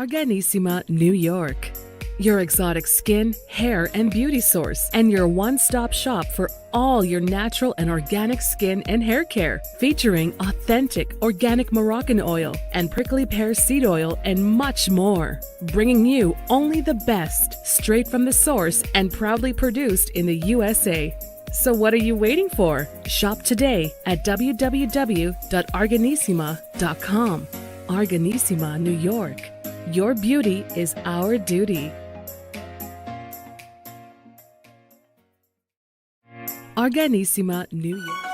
Organissima, New York. Your exotic skin, hair, and beauty source, and your one-stop shop for all your natural and organic skin and hair care, featuring authentic organic Moroccan oil and prickly pear seed oil and much more. Bringing you only the best, straight from the source and proudly produced in the USA. So what are you waiting for? Shop today at www.organissima.com. Organissima, New York. Your beauty is our duty. Organissima, New York.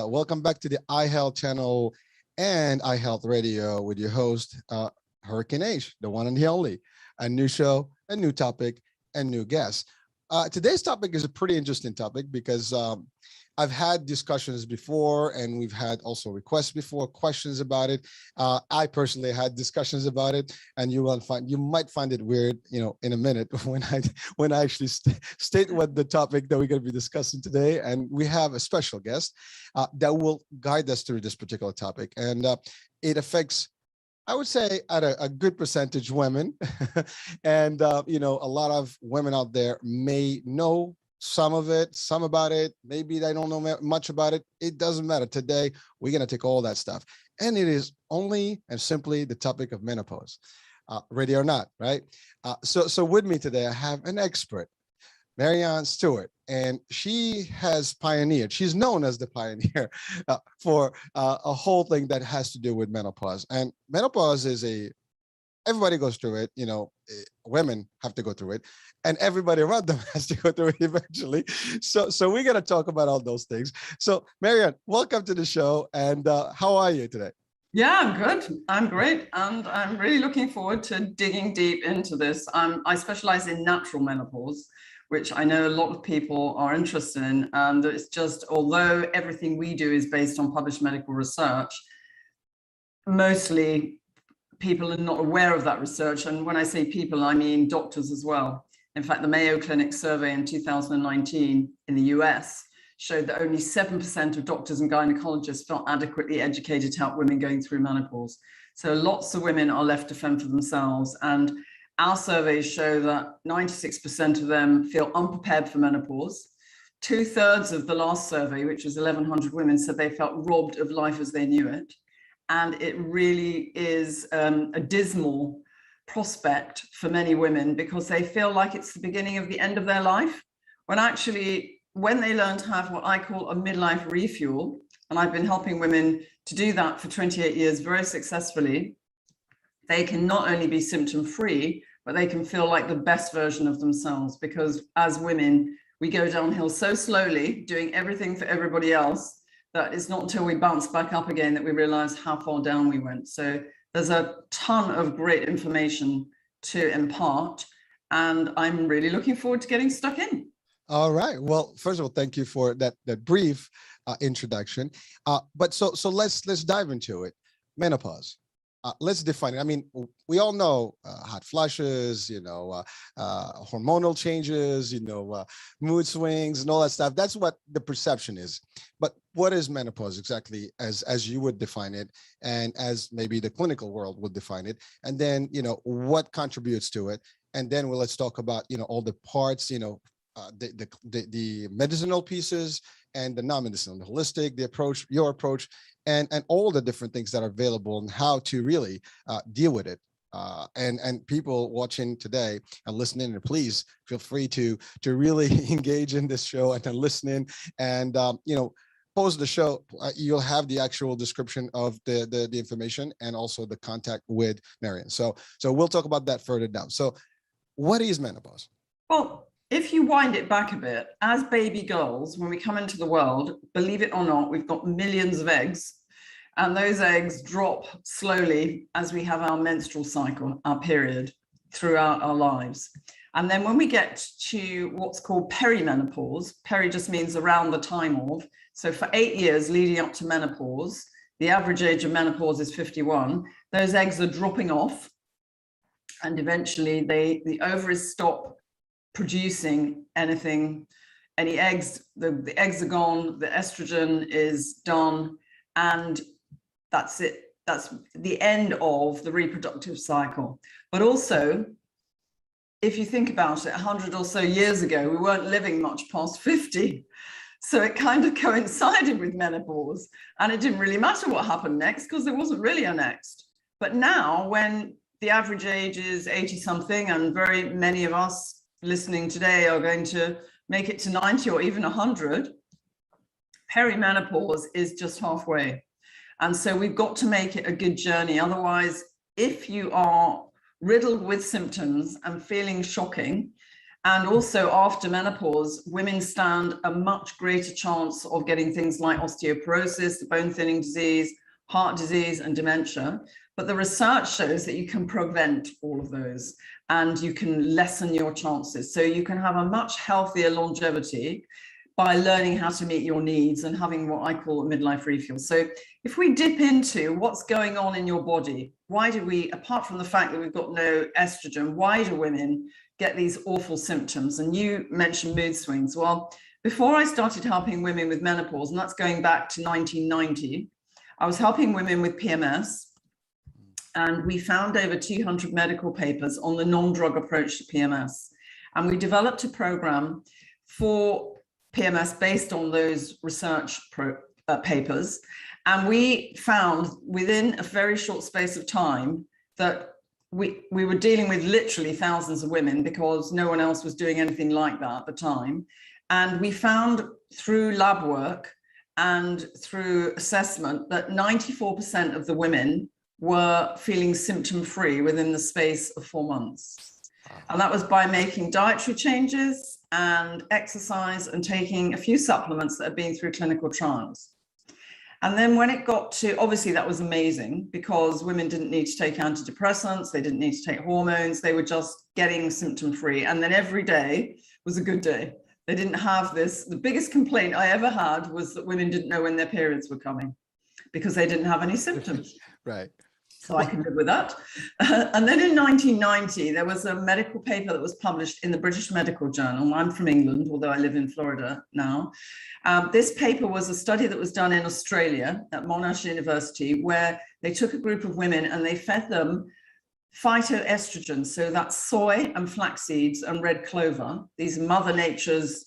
Welcome back to the iHealth channel and iHealth Radio with your host, Hurricane H, the one and the only. A new show, a new topic, and new guests. Today's topic is a pretty interesting topic because I've had discussions before, and we've had also requests before, questions about it. I personally had discussions about it, and you might find it weird, in a minute when I actually state what the topic that we're going to be discussing today. And we have a special guest that will guide us through this particular topic, and it affects, I would say, at a good percentage, women. And, a lot of women out there may know some of it, some about it. Maybe they don't know much about it. It doesn't matter. Today, we're going to take all that stuff. And it is only and simply the topic of menopause, ready or not, right? So with me today, I have an expert, Maryon Steward, and she has pioneered, she's known as the pioneer for a whole thing that has to do with menopause. And menopause is everybody goes through it, women have to go through it, and everybody around them has to go through it eventually. So we're going to talk about all those things. So Maryon, welcome to the show. And how are you today? Yeah, I'm good. I'm great. And I'm really looking forward to digging deep into this. I specialize in natural menopause, which I know a lot of people are interested in. And it's just, although everything we do is based on published medical research, mostly people are not aware of that research. And when I say people, I mean doctors as well. In fact, the Mayo Clinic survey in 2019 in the US showed that only 7% of doctors and gynecologists felt adequately educated to help women going through menopause. So lots of women are left to fend for themselves. And our surveys show that 96% of them feel unprepared for menopause. 2/3 of the last survey, which was 1,100 women, said they felt robbed of life as they knew it. And it really is a dismal prospect for many women because they feel like it's the beginning of the end of their life, when actually, when they learn to have what I call a midlife refuel, and I've been helping women to do that for 28 years very successfully, they can not only be symptom-free, but they can feel like the best version of themselves, because as women, we go downhill so slowly, doing everything for everybody else, that it's not until we bounce back up again that we realize how far down we went. So there's a ton of great information to impart, and I'm really looking forward to getting stuck in. All right. Well, first of all, thank you for that brief introduction. But so let's dive into it. Menopause. Let's define it. I mean, we all know hot flushes, hormonal changes, mood swings and all that stuff. That's what the perception is. But what is menopause exactly, as you would define it, and as maybe the clinical world would define it? And then, what contributes to it? And then let's talk about, all the parts, the medicinal pieces and the non-medicinal, the holistic, the approach, your approach, and all the different things that are available and how to really deal with it. And people watching today and listening, please feel free to really engage in this show and to listen in, and pause the show. You'll have the actual description of the information and also the contact with Maryon. So we'll talk about that further down. So what is menopause? Well, if you wind it back a bit, as baby girls, when we come into the world, believe it or not, we've got millions of eggs, and those eggs drop slowly as we have our menstrual cycle, our period, throughout our lives. And then when we get to what's called perimenopause, peri just means around the time of, so for 8 years leading up to menopause, the average age of menopause is 51, those eggs are dropping off, and eventually the ovaries stop producing any eggs. The eggs are gone, the estrogen is done, and that's it. That's the end of the reproductive cycle. But also, if you think about it, 100 or so years ago, we weren't living much past 50. So it kind of coincided with menopause, and it didn't really matter what happened next because there wasn't really a next. But now, when the average age is 80 something, and very many of us listening today are going to make it to 90 or even 100, perimenopause is just halfway. And so we've got to make it a good journey. Otherwise, if you are riddled with symptoms and feeling shocking, and also after menopause, women stand a much greater chance of getting things like osteoporosis, bone thinning disease, heart disease, and dementia. But the research shows that you can prevent all of those and you can lessen your chances. So you can have a much healthier longevity by learning how to meet your needs and having what I call a midlife refuel. So if we dip into what's going on in your body, why do we, apart from the fact that we've got no estrogen, why do women get these awful symptoms? And you mentioned mood swings. Well, before I started helping women with menopause, and that's going back to 1990, I was helping women with PMS. And we found over 200 medical papers on the non-drug approach to PMS. And we developed a program for PMS based on those research papers. And we found within a very short space of time that we were dealing with literally thousands of women because no one else was doing anything like that at the time. And we found through lab work and through assessment that 94% of the women were feeling symptom-free within the space of 4 months. And that was by making dietary changes and exercise and taking a few supplements that had been through clinical trials. And then when it got to, obviously that was amazing because women didn't need to take antidepressants, they didn't need to take hormones, they were just getting symptom-free. And then every day was a good day. They didn't have this. The biggest complaint I ever had was that women didn't know when their periods were coming because they didn't have any symptoms. Right. So I can live with that. And then in 1990, there was a medical paper that was published in the British Medical Journal. I'm from England, although I live in Florida now. This paper was a study that was done in Australia at Monash University, where they took a group of women and they fed them phytoestrogens. So that's soy and flax seeds and red clover. These are Mother Nature's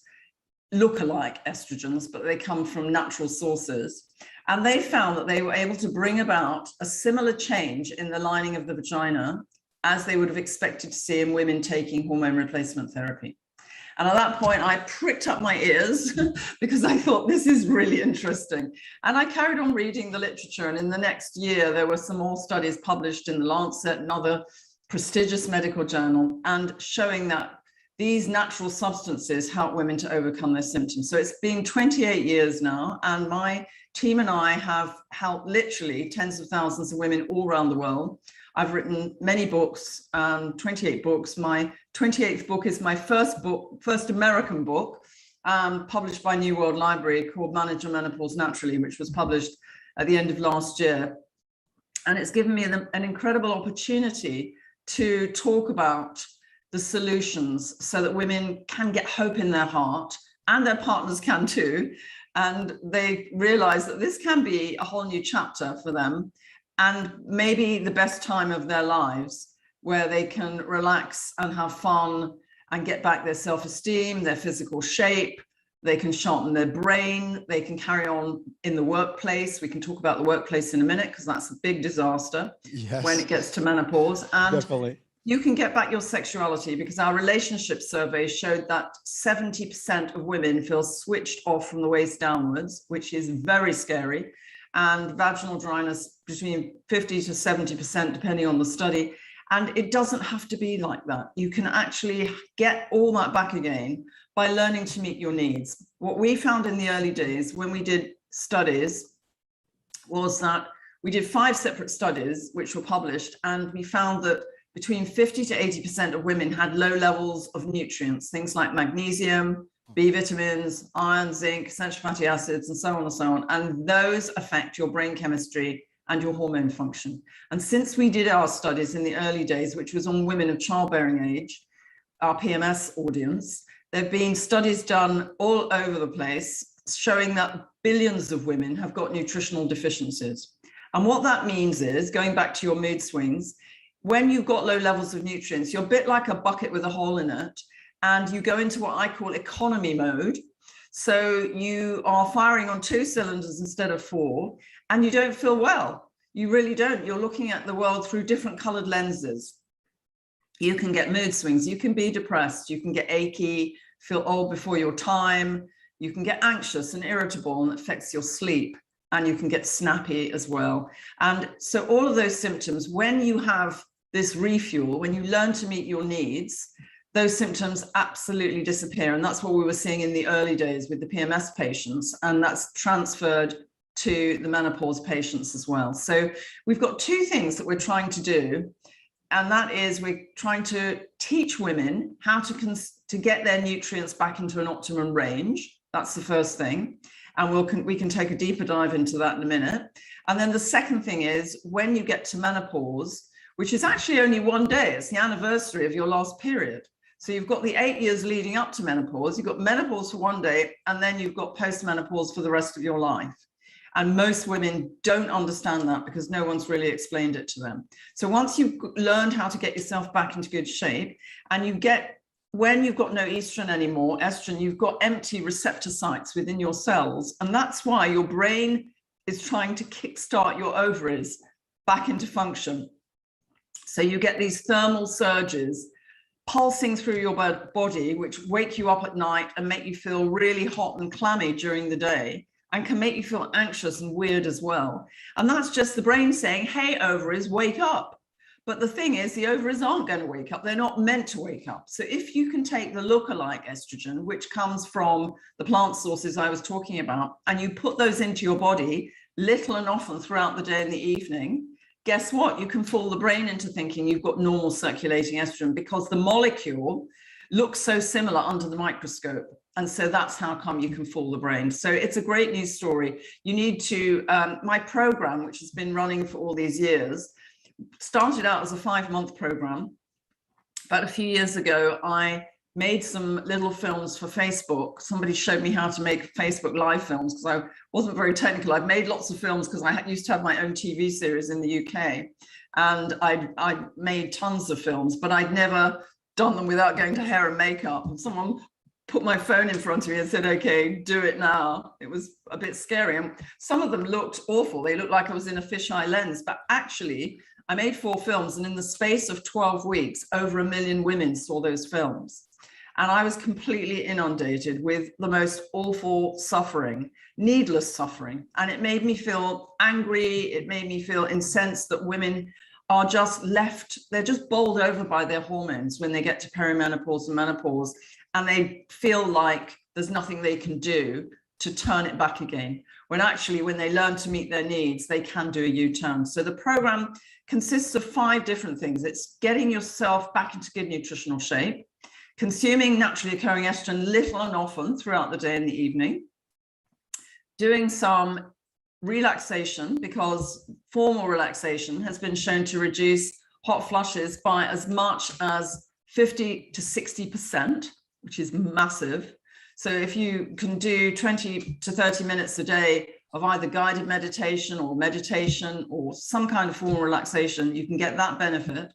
look-alike estrogens, but they come from natural sources. And they found that they were able to bring about a similar change in the lining of the vagina as they would have expected to see in women taking hormone replacement therapy. And at that point, I pricked up my ears because I thought this is really interesting. And I carried on reading the literature. And in the next year, there were some more studies published in the Lancet and other prestigious medical journal and showing that these natural substances help women to overcome their symptoms. So it's been 28 years now, and my team and I have helped literally tens of thousands of women all around the world. I've written many books, 28 books. My 28th book is my first American book, published by New World Library, called Manage Your Menopause Naturally, which was published at the end of last year. And it's given me an incredible opportunity to talk about the solutions so that women can get hope in their heart, and their partners can too. And they realize that this can be a whole new chapter for them, and maybe the best time of their lives, where they can relax and have fun and get back their self-esteem, their physical shape. They can sharpen their brain. They can carry on in the workplace. We can talk about the workplace in a minute, because that's a big disaster when it gets to menopause. And definitely. You can get back your sexuality, because our relationship survey showed that 70% of women feel switched off from the waist downwards, which is very scary. And vaginal dryness between 50 to 70%, depending on the study. And it doesn't have to be like that. You can actually get all that back again by learning to meet your needs. What we found in the early days when we did studies was that we did 5 separate studies which were published, and we found that between 50 to 80% of women had low levels of nutrients, things like magnesium, B vitamins, iron, zinc, essential fatty acids, and so on and so on. And those affect your brain chemistry and your hormone function. And since we did our studies in the early days, which was on women of childbearing age, our PMS audience, there have been studies done all over the place showing that billions of women have got nutritional deficiencies. And what that means is, going back to your mood swings, when you've got low levels of nutrients, you're a bit like a bucket with a hole in it, and you go into what I call economy mode. So you are firing on 2 cylinders instead of 4, and you don't feel well. You really don't. You're looking at the world through different colored lenses. You can get mood swings, you can be depressed, you can get achy, feel old before your time, you can get anxious and irritable, and it affects your sleep, and you can get snappy as well. And so all of those symptoms, when you have this refuel, when you learn to meet your needs, those symptoms absolutely disappear. And that's what we were seeing in the early days with the PMS patients, and that's transferred to the menopause patients as well. So we've got 2 things that we're trying to do, and that is we're trying to teach women how to get their nutrients back into an optimum range. That's the first thing, and we can take a deeper dive into that in a minute. And then the second thing is, when you get to menopause, which is actually only 1 day, it's the anniversary of your last period. So you've got the 8 years leading up to menopause, you've got menopause for 1 day, and then you've got postmenopause for the rest of your life. And most women don't understand that because no one's really explained it to them. So once you've learned how to get yourself back into good shape, and when you've got no estrogen anymore, estrogen, you've got empty receptor sites within your cells. And that's why your brain is trying to kickstart your ovaries back into function. So you get these thermal surges pulsing through your body, which wake you up at night and make you feel really hot and clammy during the day, and can make you feel anxious and weird as well. And that's just the brain saying, hey, ovaries, wake up. But the thing is, the ovaries aren't going to wake up. They're not meant to wake up. So if you can take the lookalike estrogen, which comes from the plant sources I was talking about, and you put those into your body little and often throughout the day and the evening, guess what? You can fool the brain into thinking you've got normal circulating estrogen because the molecule looks so similar under the microscope. And so that's how come you can fool the brain. So it's a great news story. You need to, my program, which has been running for all these years, started out as a 5-month program. About a few years ago, I made some little films for Facebook. Somebody showed me how to make Facebook live films because I wasn't very technical. I've made lots of films because I used to have my own TV series in the UK. And I made tons of films, but I'd never done them without going to hair and makeup. And someone put my phone in front of me and said, okay, do it now. It was a bit scary. And some of them looked awful. They looked like I was in a fisheye lens, but actually I made 4 films, and in the space of 12 weeks, over 1 million women saw those films. And I was completely inundated with the most awful suffering, needless suffering. And it made me feel angry. It made me feel incensed that women are just left, they're just bowled over by their hormones when they get to perimenopause and menopause, and they feel like there's nothing they can do to turn it back again. When actually, when they learn to meet their needs, they can do a U-turn. So the program consists of 5 different things. It's getting yourself back into good nutritional shape, consuming naturally occurring estrogen little and often throughout the day and the evening, doing some relaxation, because formal relaxation has been shown to reduce hot flushes by as much as 50 to 60%, which is massive. So if you can do 20 to 30 minutes a day of either guided meditation or some kind of formal relaxation, you can get that benefit.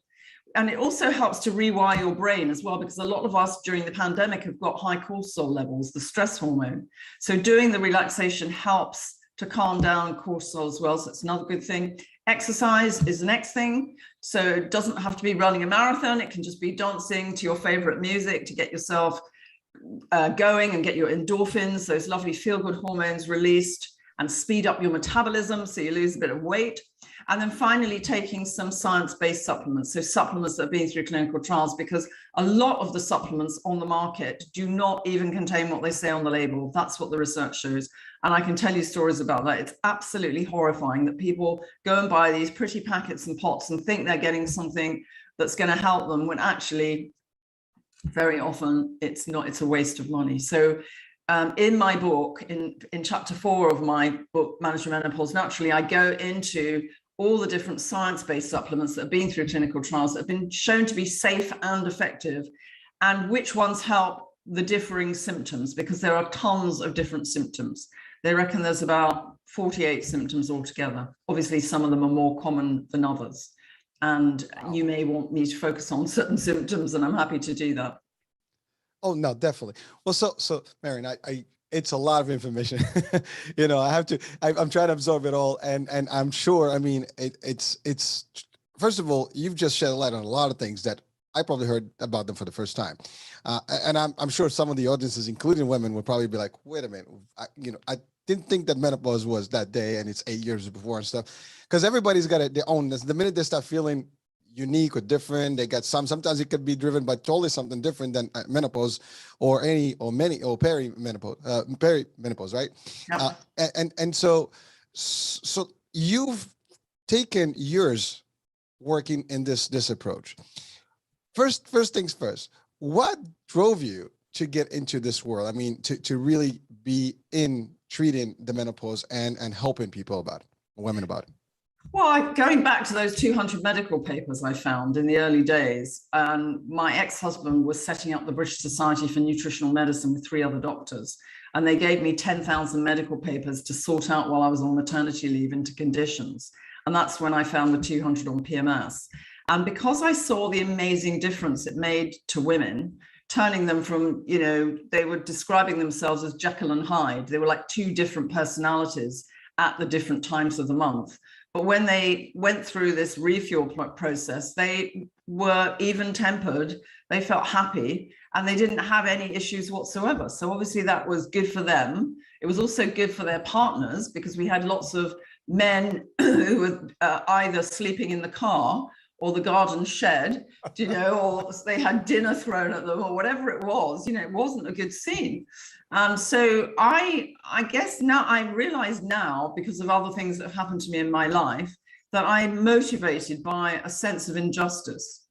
And it also helps to rewire your brain as well, because a lot of us during the pandemic have got high cortisol levels, the stress hormone. So doing the relaxation helps to calm down cortisol as well. So it's another good thing. Exercise is the next thing. So it doesn't have to be running a marathon. It can just be dancing to your favorite music to get yourself going and get your endorphins, those lovely feel-good hormones released, and speed up your metabolism so you lose a bit of weight. And then finally, taking some science-based supplements, so supplements that have been through clinical trials, because a lot of the supplements on the market do not even contain what they say on the label. That's what the research shows. And I can tell you stories about that. It's absolutely horrifying that people go and buy these pretty packets and pots and think they're getting something that's going to help them, when actually very often it's not, it's a waste of money. So in my book, in chapter 4 of my book, Managing Menopause Naturally, I go into all the different science-based supplements that have been through clinical trials that have been shown to be safe and effective, and which ones help the differing symptoms, because there are tons of different symptoms. They reckon there's about 48 symptoms altogether. Obviously, some of them are more common than others. And you may want me to focus on certain symptoms, and I'm happy to do that. Oh, no, definitely. Well, so Maryon, I it's a lot of information. I'm trying to absorb it all. And I'm sure, I mean, it's, first of all, you've just shed a light on a lot of things that I probably heard about them for the first time. And I'm sure some of the audiences, including women, would probably be like, wait a minute, I didn't think that menopause was that day and it's 8 years before and stuff. Because everybody's got their own, the minute they start feeling unique or different, they got sometimes it could be driven by totally something different than menopause or perimenopause, right? Yep. And so you've taken years working in this approach. First things first, what drove you to get into this world? I mean, to really be in treating the menopause and helping people about it, women about it. Well, going back to those 200 medical papers I found in the early days, my ex-husband was setting up the British Society for Nutritional Medicine with 3 other doctors, and they gave me 10,000 medical papers to sort out while I was on maternity leave into conditions. And that's when I found the 200 on PMS. And because I saw the amazing difference it made to women, turning them from, they were describing themselves as Jekyll and Hyde. They were like 2 different personalities at the different times of the month. But when they went through this refuel process, they were even-tempered, they felt happy, and they didn't have any issues whatsoever. So obviously that was good for them. It was also good for their partners, because we had lots of men who were either sleeping in the car or the garden shed, or they had dinner thrown at them or whatever it was, it wasn't a good scene. So I guess now I realize now, because of other things that have happened to me in my life, that I'm motivated by a sense of injustice.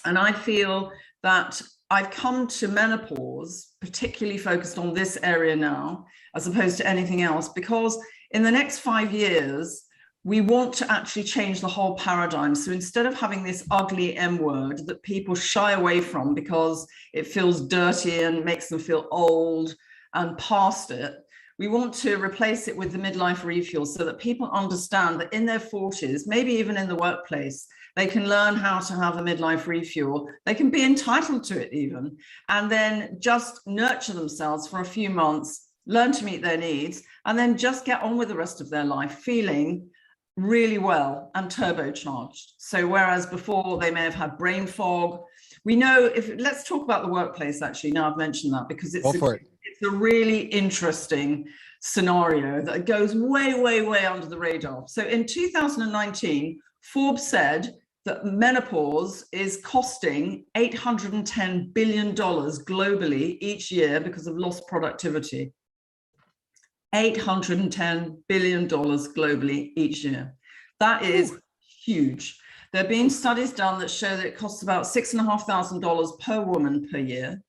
And I feel that I've come to menopause particularly focused on this area now, as opposed to anything else, because in the next 5 years, we want to actually change the whole paradigm. So instead of having this ugly M word that people shy away from because it feels dirty and makes them feel old and past it, we want to replace it with the midlife refuel, so that people understand that in their 40s, maybe even in the workplace, they can learn how to have a midlife refuel. They can be entitled to it even, and then just nurture themselves for a few months, learn to meet their needs, and then just get on with the rest of their life feeling really well and turbocharged. So whereas before they may have had brain fog, we know, let's talk about the workplace actually, now I've mentioned that, because it's a really interesting scenario that goes way, way, way under the radar. So in 2019, Forbes said that menopause is costing $810 billion globally each year because of lost productivity. $810 billion globally each year. That is huge. There have been studies done that show that it costs about $6,500 per woman per year.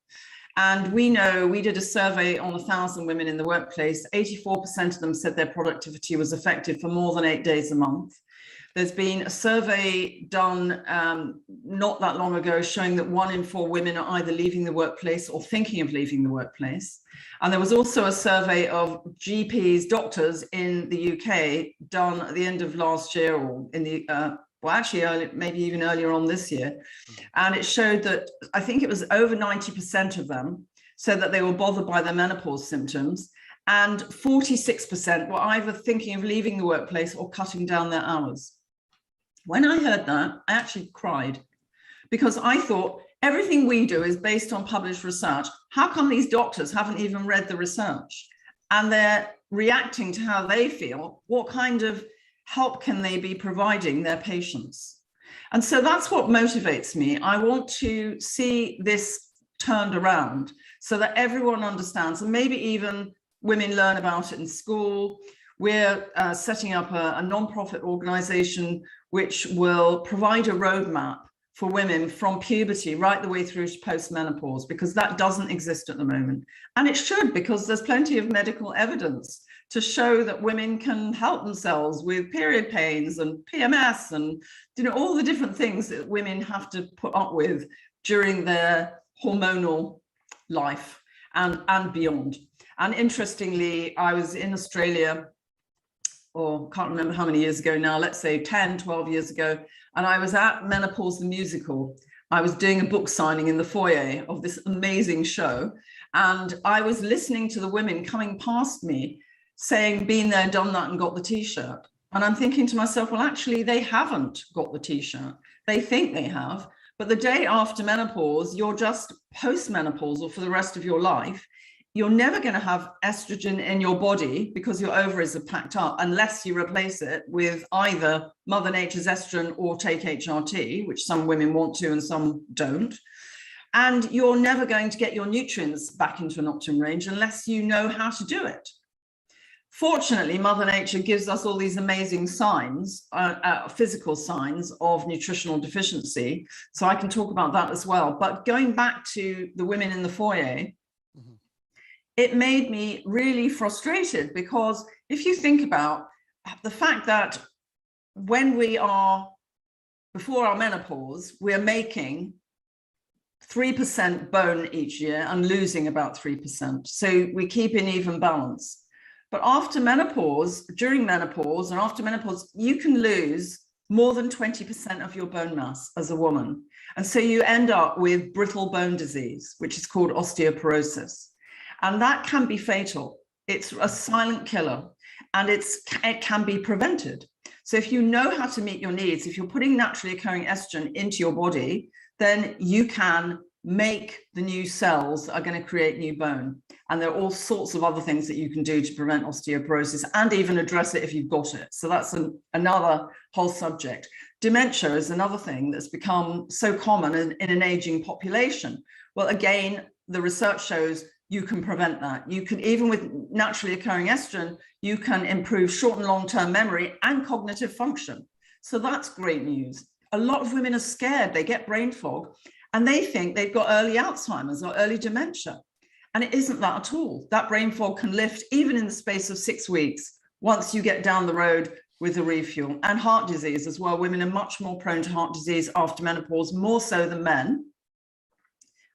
And we know, we did a survey on 1,000 women in the workplace, 84% of them said their productivity was affected for more than 8 days a month. There's been a survey done not that long ago showing that 1 in 4 women are either leaving the workplace or thinking of leaving the workplace. And there was also a survey of GPs, doctors in the UK done at the end of last year, or in the, maybe even earlier on this year. And it showed that, I think it was over 90% of them said that they were bothered by their menopause symptoms. And 46% were either thinking of leaving the workplace or cutting down their hours. When I heard that, I actually cried, because I thought everything we do is based on published research. How come these doctors haven't even read the research? And they're reacting to how they feel. What kind of help can they be providing their patients? And so that's what motivates me. I want to see this turned around so that everyone understands, and maybe even women learn about it in school. We're setting up a non-profit organization which will provide a roadmap for women from puberty right the way through to post-menopause, because that doesn't exist at the moment. And it should, because there's plenty of medical evidence to show that women can help themselves with period pains and PMS and, you know, all the different things that women have to put up with during their hormonal life and beyond. And interestingly, I was in Australia, or can't remember how many years ago now, let's say 10, 12 years ago, and I was at Menopause the musical. I was doing a book signing in the foyer of this amazing show, and I was listening to the women coming past me saying, been there, done that, and got the t-shirt. And I'm thinking to myself, well, actually, they haven't got the t-shirt. They think they have, but the day after menopause, you're just post-menopausal for the rest of your life. You're never going to have estrogen in your body because your ovaries are packed up unless you replace it with either Mother Nature's estrogen or take HRT, which some women want to and some don't. And you're never going to get your nutrients back into an optimum range unless you know how to do it. Fortunately, Mother Nature gives us all these amazing signs, physical signs of nutritional deficiency. So I can talk about that as well. But going back to the women in the foyer, it made me really frustrated, because if you think about the fact that when we are before our menopause, we're making 3% bone each year and losing about 3%. So we keep in even balance. But after menopause, during menopause and after menopause, you can lose more than 20% of your bone mass as a woman. And so you end up with brittle bone disease, which is called osteoporosis. And that can be fatal. It's a silent killer, and it can be prevented. So if you know how to meet your needs, if you're putting naturally occurring estrogen into your body, then you can make the new cells that are going to create new bone. And there are all sorts of other things that you can do to prevent osteoporosis and even address it if you've got it. So that's another whole subject. Dementia is another thing that's become so common in an aging population. Well, again, the research shows you can prevent that. You can, even with naturally occurring estrogen, you can improve short and long-term memory and cognitive function. So that's great news. A lot of women are scared. They get brain fog and they think they've got early Alzheimer's or early dementia. And it isn't that at all. That brain fog can lift even in the space of 6 weeks once you get down the road with the refuel. And heart disease as well. Women are much more prone to heart disease after menopause, more so than men.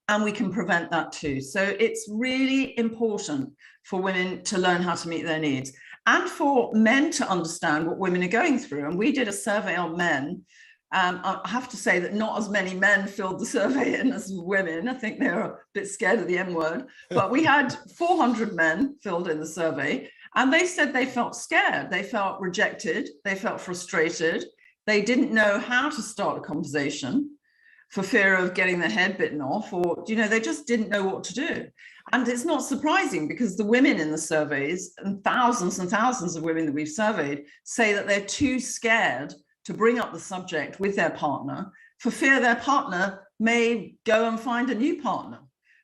And we can prevent that too. So it's really important for women to learn how to meet their needs and for men to understand what women are going through. And we did a survey on men. I have to say that not as many men filled the survey in as women. I think they were a bit scared of the M word, but we had 400 men filled in the survey, and they said they felt scared. They felt rejected. They felt frustrated. They didn't know how to start a conversation for fear of getting their head bitten off, or, you know, they just didn't know what to do. And it's not surprising, because the women in the surveys, and thousands of women that we've surveyed, say that they're too scared to bring up the subject with their partner for fear their partner may go and find a new partner,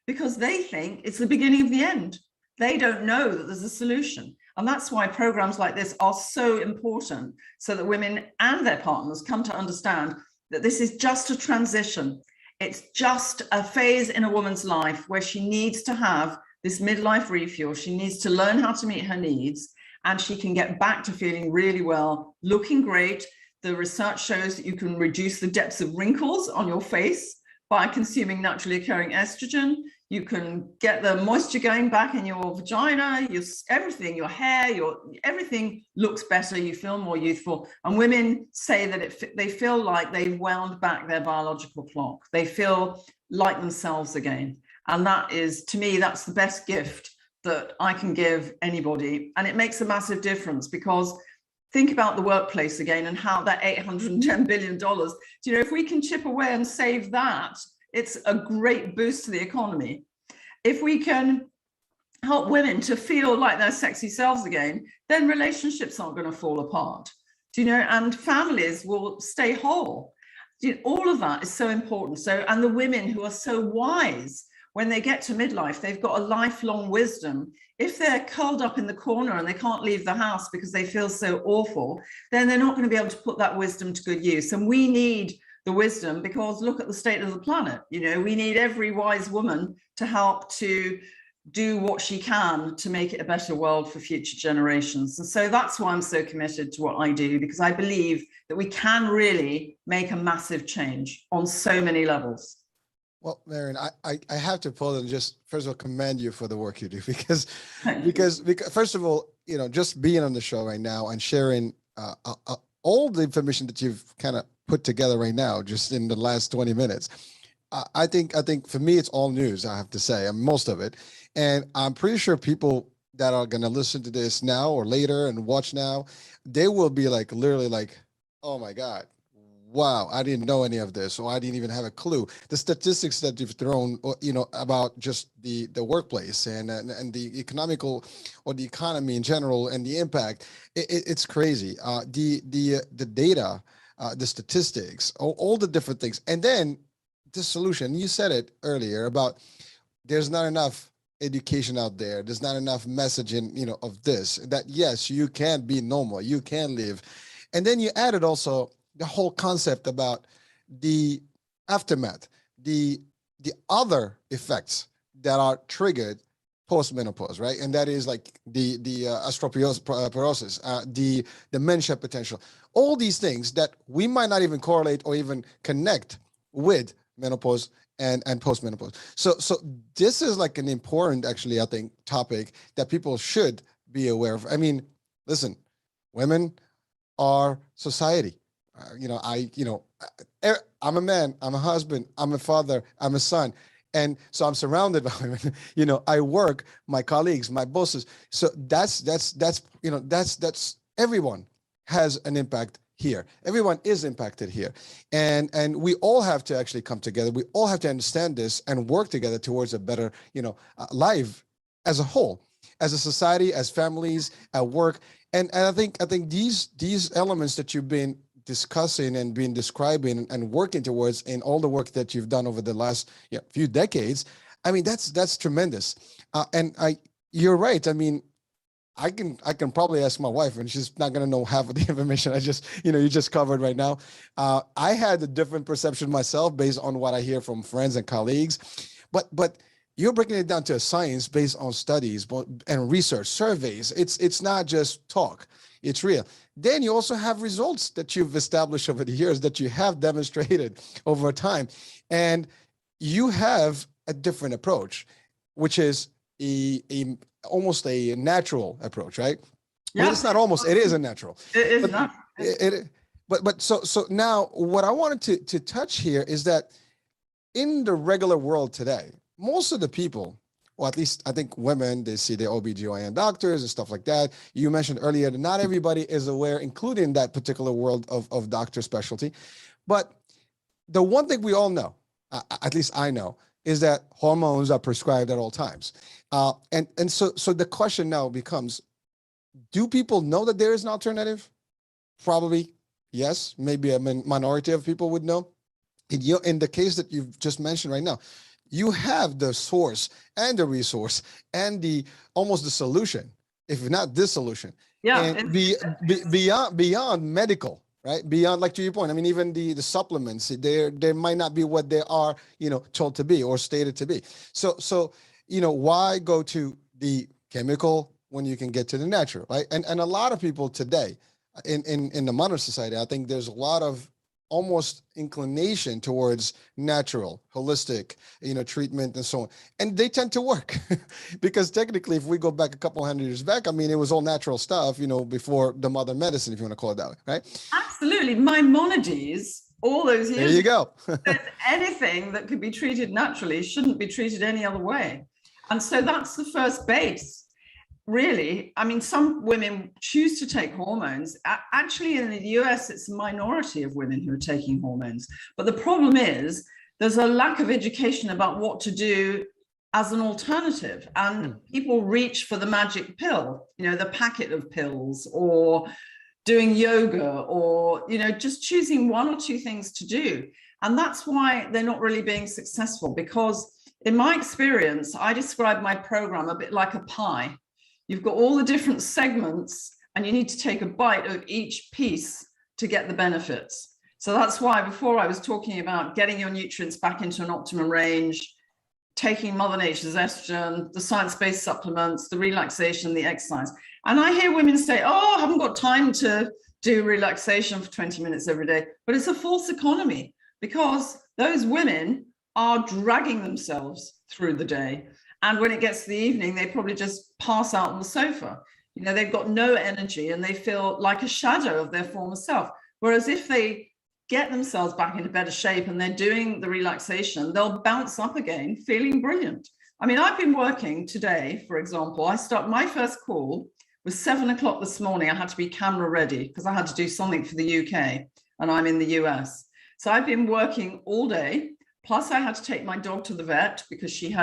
because they think it's the beginning of the end. They don't know that there's a solution. And that's why programs like this are so important, so that women and their partners come to understand that this is just a transition. It's just a phase in a woman's life where she needs to have this midlife refuel. She needs to learn how to meet her needs, and she can get back to feeling really well, looking great. The research shows that you can reduce the depths of wrinkles on your face by consuming naturally occurring estrogen. You can get the moisture going back in your vagina, everything, your hair, everything looks better. You feel more youthful. And women say that they feel like they've wound back their biological clock. They feel like themselves again. And that is, to me, that's the best gift that I can give anybody. And it makes a massive difference, because think about the workplace again and how that $810 billion, you know, if we can chip away and save that, it's a great boost to the economy. If we can help women to feel like their sexy selves again, then relationships aren't going to fall apart, you know, and families will stay whole. You know, all of that is so important. So, and the women who are so wise, when they get to midlife, they've got a lifelong wisdom. If they're curled up in the corner and they can't leave the house because they feel so awful, then they're not going to be able to put that wisdom to good use. And we need the wisdom, because look at the state of the planet. You know, we need every wise woman to help to do what she can to make it a better world for future generations. And so that's why I'm so committed to what I do, because I believe that we can really make a massive change on so many levels. Well, Maryon, I have to pause and just first of all commend you for the work you do, because first of all, you know, just being on the show right now and sharing all the information that you've kind of put together right now, just in the last 20 minutes. I think for me, it's all news, I have to say, and most of it. And I'm pretty sure people that are going to listen to this now or later and watch now, they will be like, literally like, oh my God, wow, I didn't know any of this, or I didn't even have a clue. The statistics that you've thrown, you know, about just the workplace and the economical, or the economy in general, and the impact, it's crazy. The data, the statistics, all the different things. And then the solution, you said it earlier about there's not enough education out there. There's not enough messaging, you know, of this, that yes, you can be normal, you can live. And then you added also the whole concept about the aftermath, the other effects that are triggered post-menopause, right? And that is like the osteoporosis, the dementia potential, all these things that we might not even correlate or even connect with menopause and post-menopause. So this is like an important, actually, I think, topic that people should be aware of. I mean, listen, women are society. I'm a man, I'm a husband, I'm a father, I'm a son. And so I'm surrounded by women, you know, I work, my colleagues, my bosses. So that's everyone has an impact here. Everyone is impacted here. And we all have to actually come together. We all have to understand this and work together towards a better, life as a whole, as a society, as families, at work. And I think these elements that you've been discussing and been describing and working towards in all the work that you've done over the last few decades, I mean, that's tremendous. You're right. I mean, I can probably ask my wife, and she's not going to know half of the information you just covered right now. I had a different perception myself based on what I hear from friends and colleagues, but you're breaking it down to a science based on studies and research, surveys. It's not just talk. It's real. Then you also have results that you've established over the years, that you have demonstrated over time. And you have a different approach, which is almost a natural approach, right? Yeah. I mean, it's not almost, it is a natural. It is not. But so now what I wanted to touch here is that in the regular world today, most of the people, or at least I think women, they see the OBGYN doctors and stuff like that. You mentioned earlier that not everybody is aware, including that particular world of doctor specialty. But the one thing we all know, at least I know, is that hormones are prescribed at all times. And so the question now becomes, do people know that there is an alternative? Probably yes. Maybe a minority of people would know. In the case that you've just mentioned right now, you have the source and the resource and almost the solution, if not this solution. Yeah. And beyond medical, right? Beyond, like to your point, I mean, even the supplements, they might not be what they are, told to be or stated to be. So why go to the chemical when you can get to the natural, right? And a lot of people today in the modern society, I think there's a lot of almost inclination towards natural, holistic, treatment and so on. And they tend to work because technically, if we go back a couple hundred years back, I mean, it was all natural stuff, before the modern medicine, if you want to call it that way, right? Absolutely. Maimonides, all those years. There you go. Anything that could be treated naturally shouldn't be treated any other way. And so that's the first base. Really, I mean, some women choose to take hormones. Actually, in the US, it's a minority of women who are taking hormones. But the problem is there's a lack of education about what to do as an alternative. And people reach for the magic pill, the packet of pills, or doing yoga, or, just choosing one or two things to do. And that's why they're not really being successful, because in my experience, I describe my program a bit like a pie. You've got all the different segments and you need to take a bite of each piece to get the benefits. So that's why before I was talking about getting your nutrients back into an optimum range, taking Mother Nature's estrogen, the science-based supplements, the relaxation, the exercise. And I hear women say, oh, I haven't got time to do relaxation for 20 minutes every day. But it's a false economy, because those women are dragging themselves through the day. And when it gets to the evening, they probably just pass out on the sofa. You know, they've got no energy and they feel like a shadow of their former self. Whereas if they get themselves back into better shape and they're doing the relaxation, they'll bounce up again feeling brilliant. I mean, I've been working today, for example, my first call was 7 o'clock this morning. I had to be camera ready because I had to do something for the UK and I'm in the US. So I've been working all day. Plus I had to take my dog to the vet because she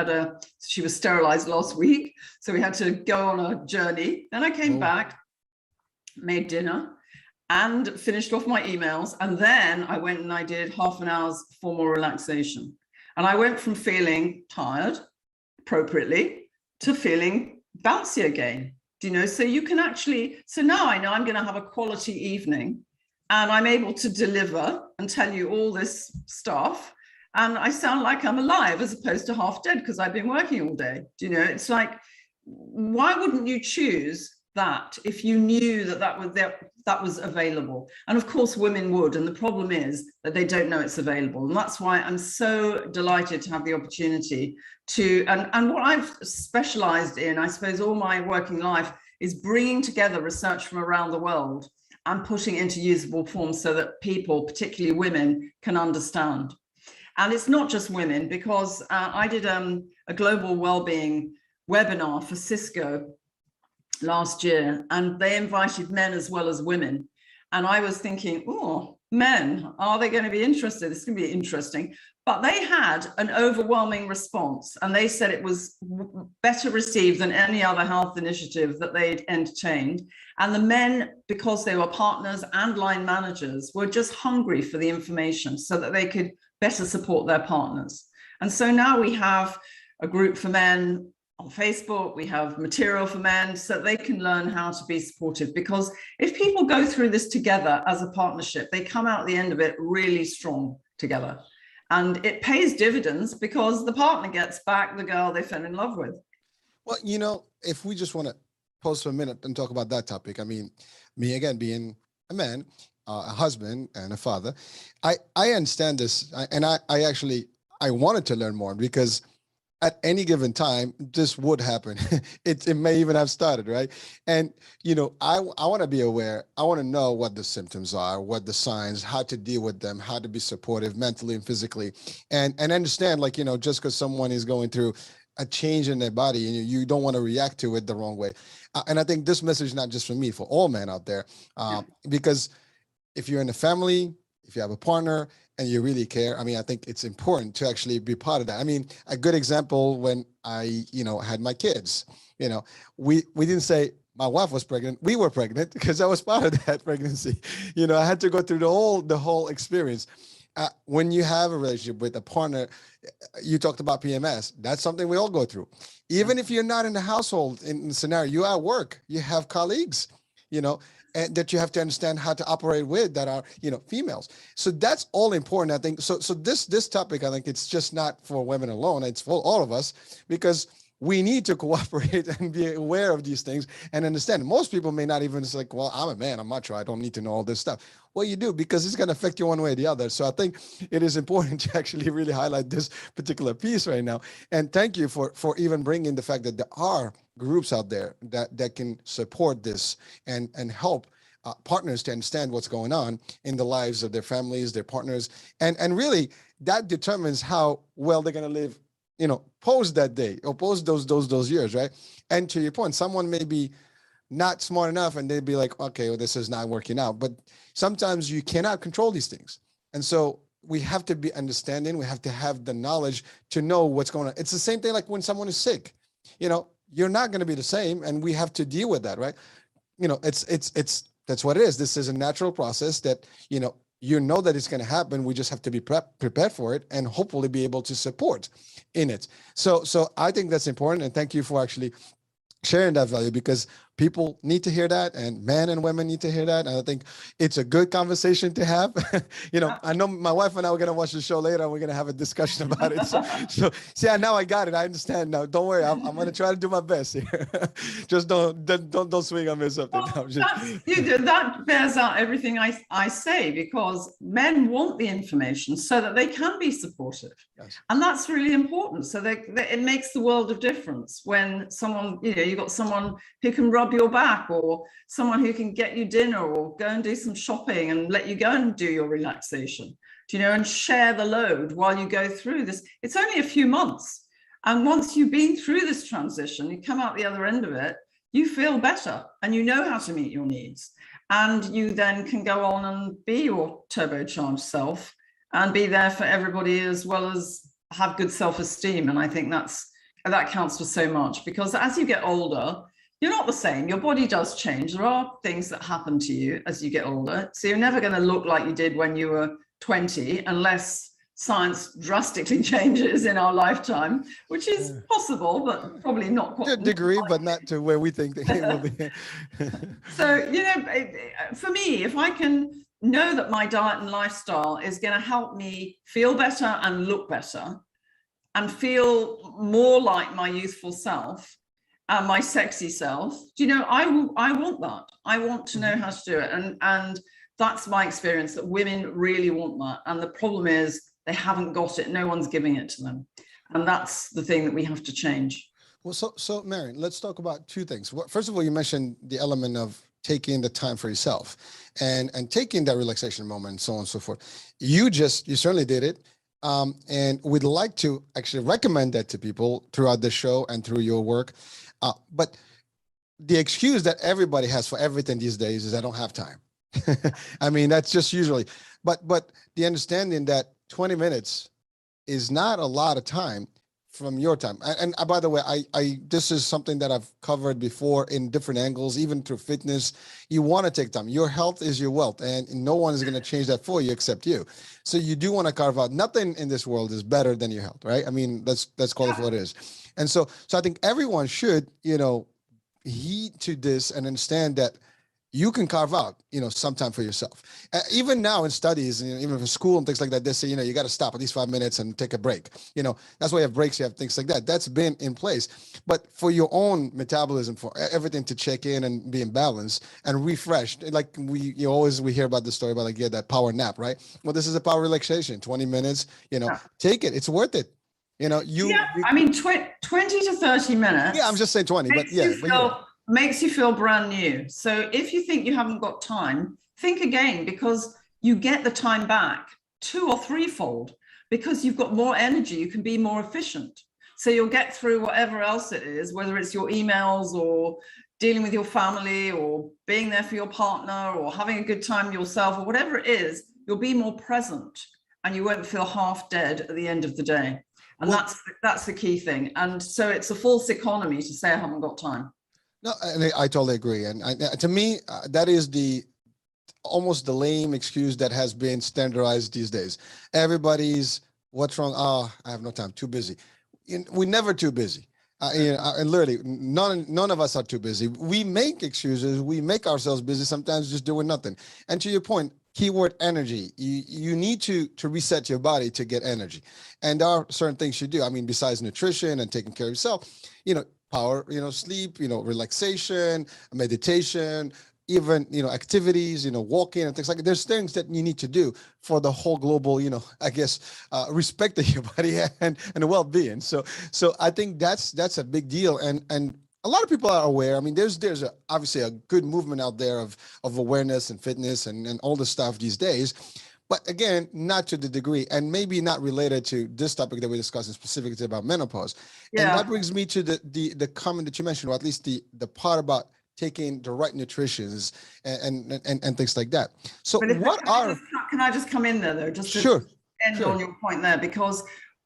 was sterilized last week. So we had to go on a journey. Then I came back, made dinner, and finished off my emails. And then I went and I did half an hour's formal relaxation. And I went from feeling tired appropriately to feeling bouncy again. Do you know? So you can actually, so now I know I'm going to have a quality evening and I'm able to deliver and tell you all this stuff. And I sound like I'm alive as opposed to half dead because I've been working all day. Do you know? It's like, why wouldn't you choose that if you knew that was available? And of course women would, and the problem is that they don't know it's available. And that's why I'm so delighted to have the opportunity to, and what I've specialized in, I suppose all my working life, is bringing together research from around the world and putting it into usable form so that people, particularly women, can understand. And it's not just women, because I did a global wellbeing webinar for Cisco last year, and they invited men as well as women. And I was thinking, oh, men, are they going to be interested? It's going to be interesting. But they had an overwhelming response, and they said it was better received than any other health initiative that they'd entertained. And the men, because they were partners and line managers, were just hungry for the information so that they could better support their partners. And so now we have a group for men on Facebook, we have material for men so they can learn how to be supportive, because if people go through this together as a partnership, they come out at the end of it really strong together. And it pays dividends because the partner gets back the girl they fell in love with. Well, you know, if we just want to pause for a minute and talk about that topic, I mean, me again, being a man, a husband and a father, I understand this. I wanted to learn more, because at any given time, this would happen. It may even have started, right? And, you know, I want to be aware. I want to know what the symptoms are, what the signs, how to deal with them, how to be supportive mentally and physically, and understand, like, you know, just because someone is going through a change in their body and you don't want to react to it the wrong way. And I think this message is not just for me, for all men out there, because if you're in a family, if you have a partner, and you really care, I mean, I think it's important to actually be part of that. I mean, a good example, when I, you know, had my kids, you know, we didn't say my wife was pregnant. We were pregnant because I was part of that pregnancy. You know, I had to go through the whole experience. When you have a relationship with a partner, you talked about PMS. That's something we all go through. Even if you're not in the household, in the scenario, you're at work, you have colleagues, you know, and that you have to understand how to operate with, that are, you know, females. So that's all important, I think. So this topic, I think it's just not for women alone. It's for all of us, because we need to cooperate and be aware of these things and understand. Most people may not even say, like, well, I'm a man, I'm macho, I don't need to know all this stuff. Well, you do, because it's going to affect you one way or the other. So I think it is important to actually really highlight this particular piece right now. And thank you for even bringing the fact that there are groups out there that can support this and help partners to understand what's going on in the lives of their families, their partners. And really that determines how well they're going to live, you know, post that day or post those years, right? And to your point, someone may be not smart enough and they'd be like, okay, well, this is not working out. But sometimes you cannot control these things. And so we have to be understanding. We have to have the knowledge to know what's going on. It's the same thing like when someone is sick, you know, you're not going to be the same, and we have to deal with that, right? You know, it's that's what it is. This is a natural process that, you know that it's going to happen. We just have to be prepared for it and hopefully be able to support in it. So I think that's important. And thank you for actually sharing that value, because people need to hear that, and men and women need to hear that. And I think it's a good conversation to have. I know my wife and I are going to watch the show later, and we're going to have a discussion about it. So see, now I got it. I understand now. Don't worry. I'm going to try to do my best here. Just don't swing on me or something. Well, that bears out everything I say, because men want the information so that they can be supportive. Yes. And that's really important. So it makes the world of difference when someone, you've got someone who can rub your back, or someone who can get you dinner, or go and do some shopping and let you go and do your relaxation, and share the load while you go through this. It's only a few months. And once you've been through this transition, you come out the other end of it, you feel better and you know how to meet your needs. And you then can go on and be your turbocharged self and be there for everybody, as well as have good self-esteem. And I think that counts for so much, because as you get older, you're not the same. Your body does change. There are things that happen to you as you get older. So you're never going to look like you did when you were 20, unless science drastically changes in our lifetime, which is possible, but probably not quite. To a degree, but not to where we think it will be. So, for me, if I can know that my diet and lifestyle is going to help me feel better and look better and feel more like my youthful self and my sexy self, I want that. I want to know how to do it. And that's my experience, that women really want that. And the problem is they haven't got it. No one's giving it to them. And that's the thing that we have to change. Well, so Maryon, let's talk about two things. First of all, you mentioned the element of taking the time for yourself and taking that relaxation moment and so on and so forth. You certainly did it. And we'd like to actually recommend that to people throughout the show and through your work. But the excuse that everybody has for everything these days is I don't have time. I mean, that's just usually, but the understanding that 20 minutes is not a lot of time from your time. And by the way, this is something that I've covered before in different angles, even through fitness. You want to take time. Your health is your wealth, and no one is going to change that for you except you. So you do want to carve out. Nothing in this world is better than your health, right? I mean, let's call it for what it is. And so I think everyone should, heed to this and understand that you can carve out, some time for yourself. Even now in studies, even for school and things like that, they say, you got to stop at least 5 minutes and take a break. That's why you have breaks, you have things like that. That's been in place. But for your own metabolism, for everything to check in and be in balance and refreshed, like we hear about the story about that power nap, right? Well, this is a power relaxation, 20 minutes, take it. It's worth it. 20 to 30 minutes. Yeah, I'm just saying 20, but yeah. Makes you feel brand new. So if you think you haven't got time, think again, because you get the time back 2 or 3-fold, because you've got more energy, you can be more efficient. So you'll get through whatever else it is, whether it's your emails or dealing with your family or being there for your partner or having a good time yourself or whatever it is, you'll be more present and you won't feel half dead at the end of the day. And that's the key thing. And so it's a false economy to say I haven't got time. No, I totally agree. And to me, that is almost the lame excuse that has been standardized these days. Everybody's, what's wrong? Oh, I have no time, too busy. We're never too busy. And literally, none of us are too busy. We make excuses. We make ourselves busy, sometimes just doing nothing. And to your point, keyword energy, you need to reset your body to get energy. And there are certain things you do. I mean, besides nutrition and taking care of yourself, power, sleep, relaxation, meditation, even, activities, walking and things like that. There's things that you need to do for the whole global, respect of your body and well-being. So I think that's a big deal. And a lot of people are aware. I mean, there's obviously a good movement out there of awareness and fitness and all the stuff these days. But again, not to the degree, and maybe not related to this topic that we're discussing specifically about menopause. Yeah. And that brings me to the comment that you mentioned, or at least the part about taking the right nutritions and things like that. So can I just come in there though? Just to sure. end on your point there, because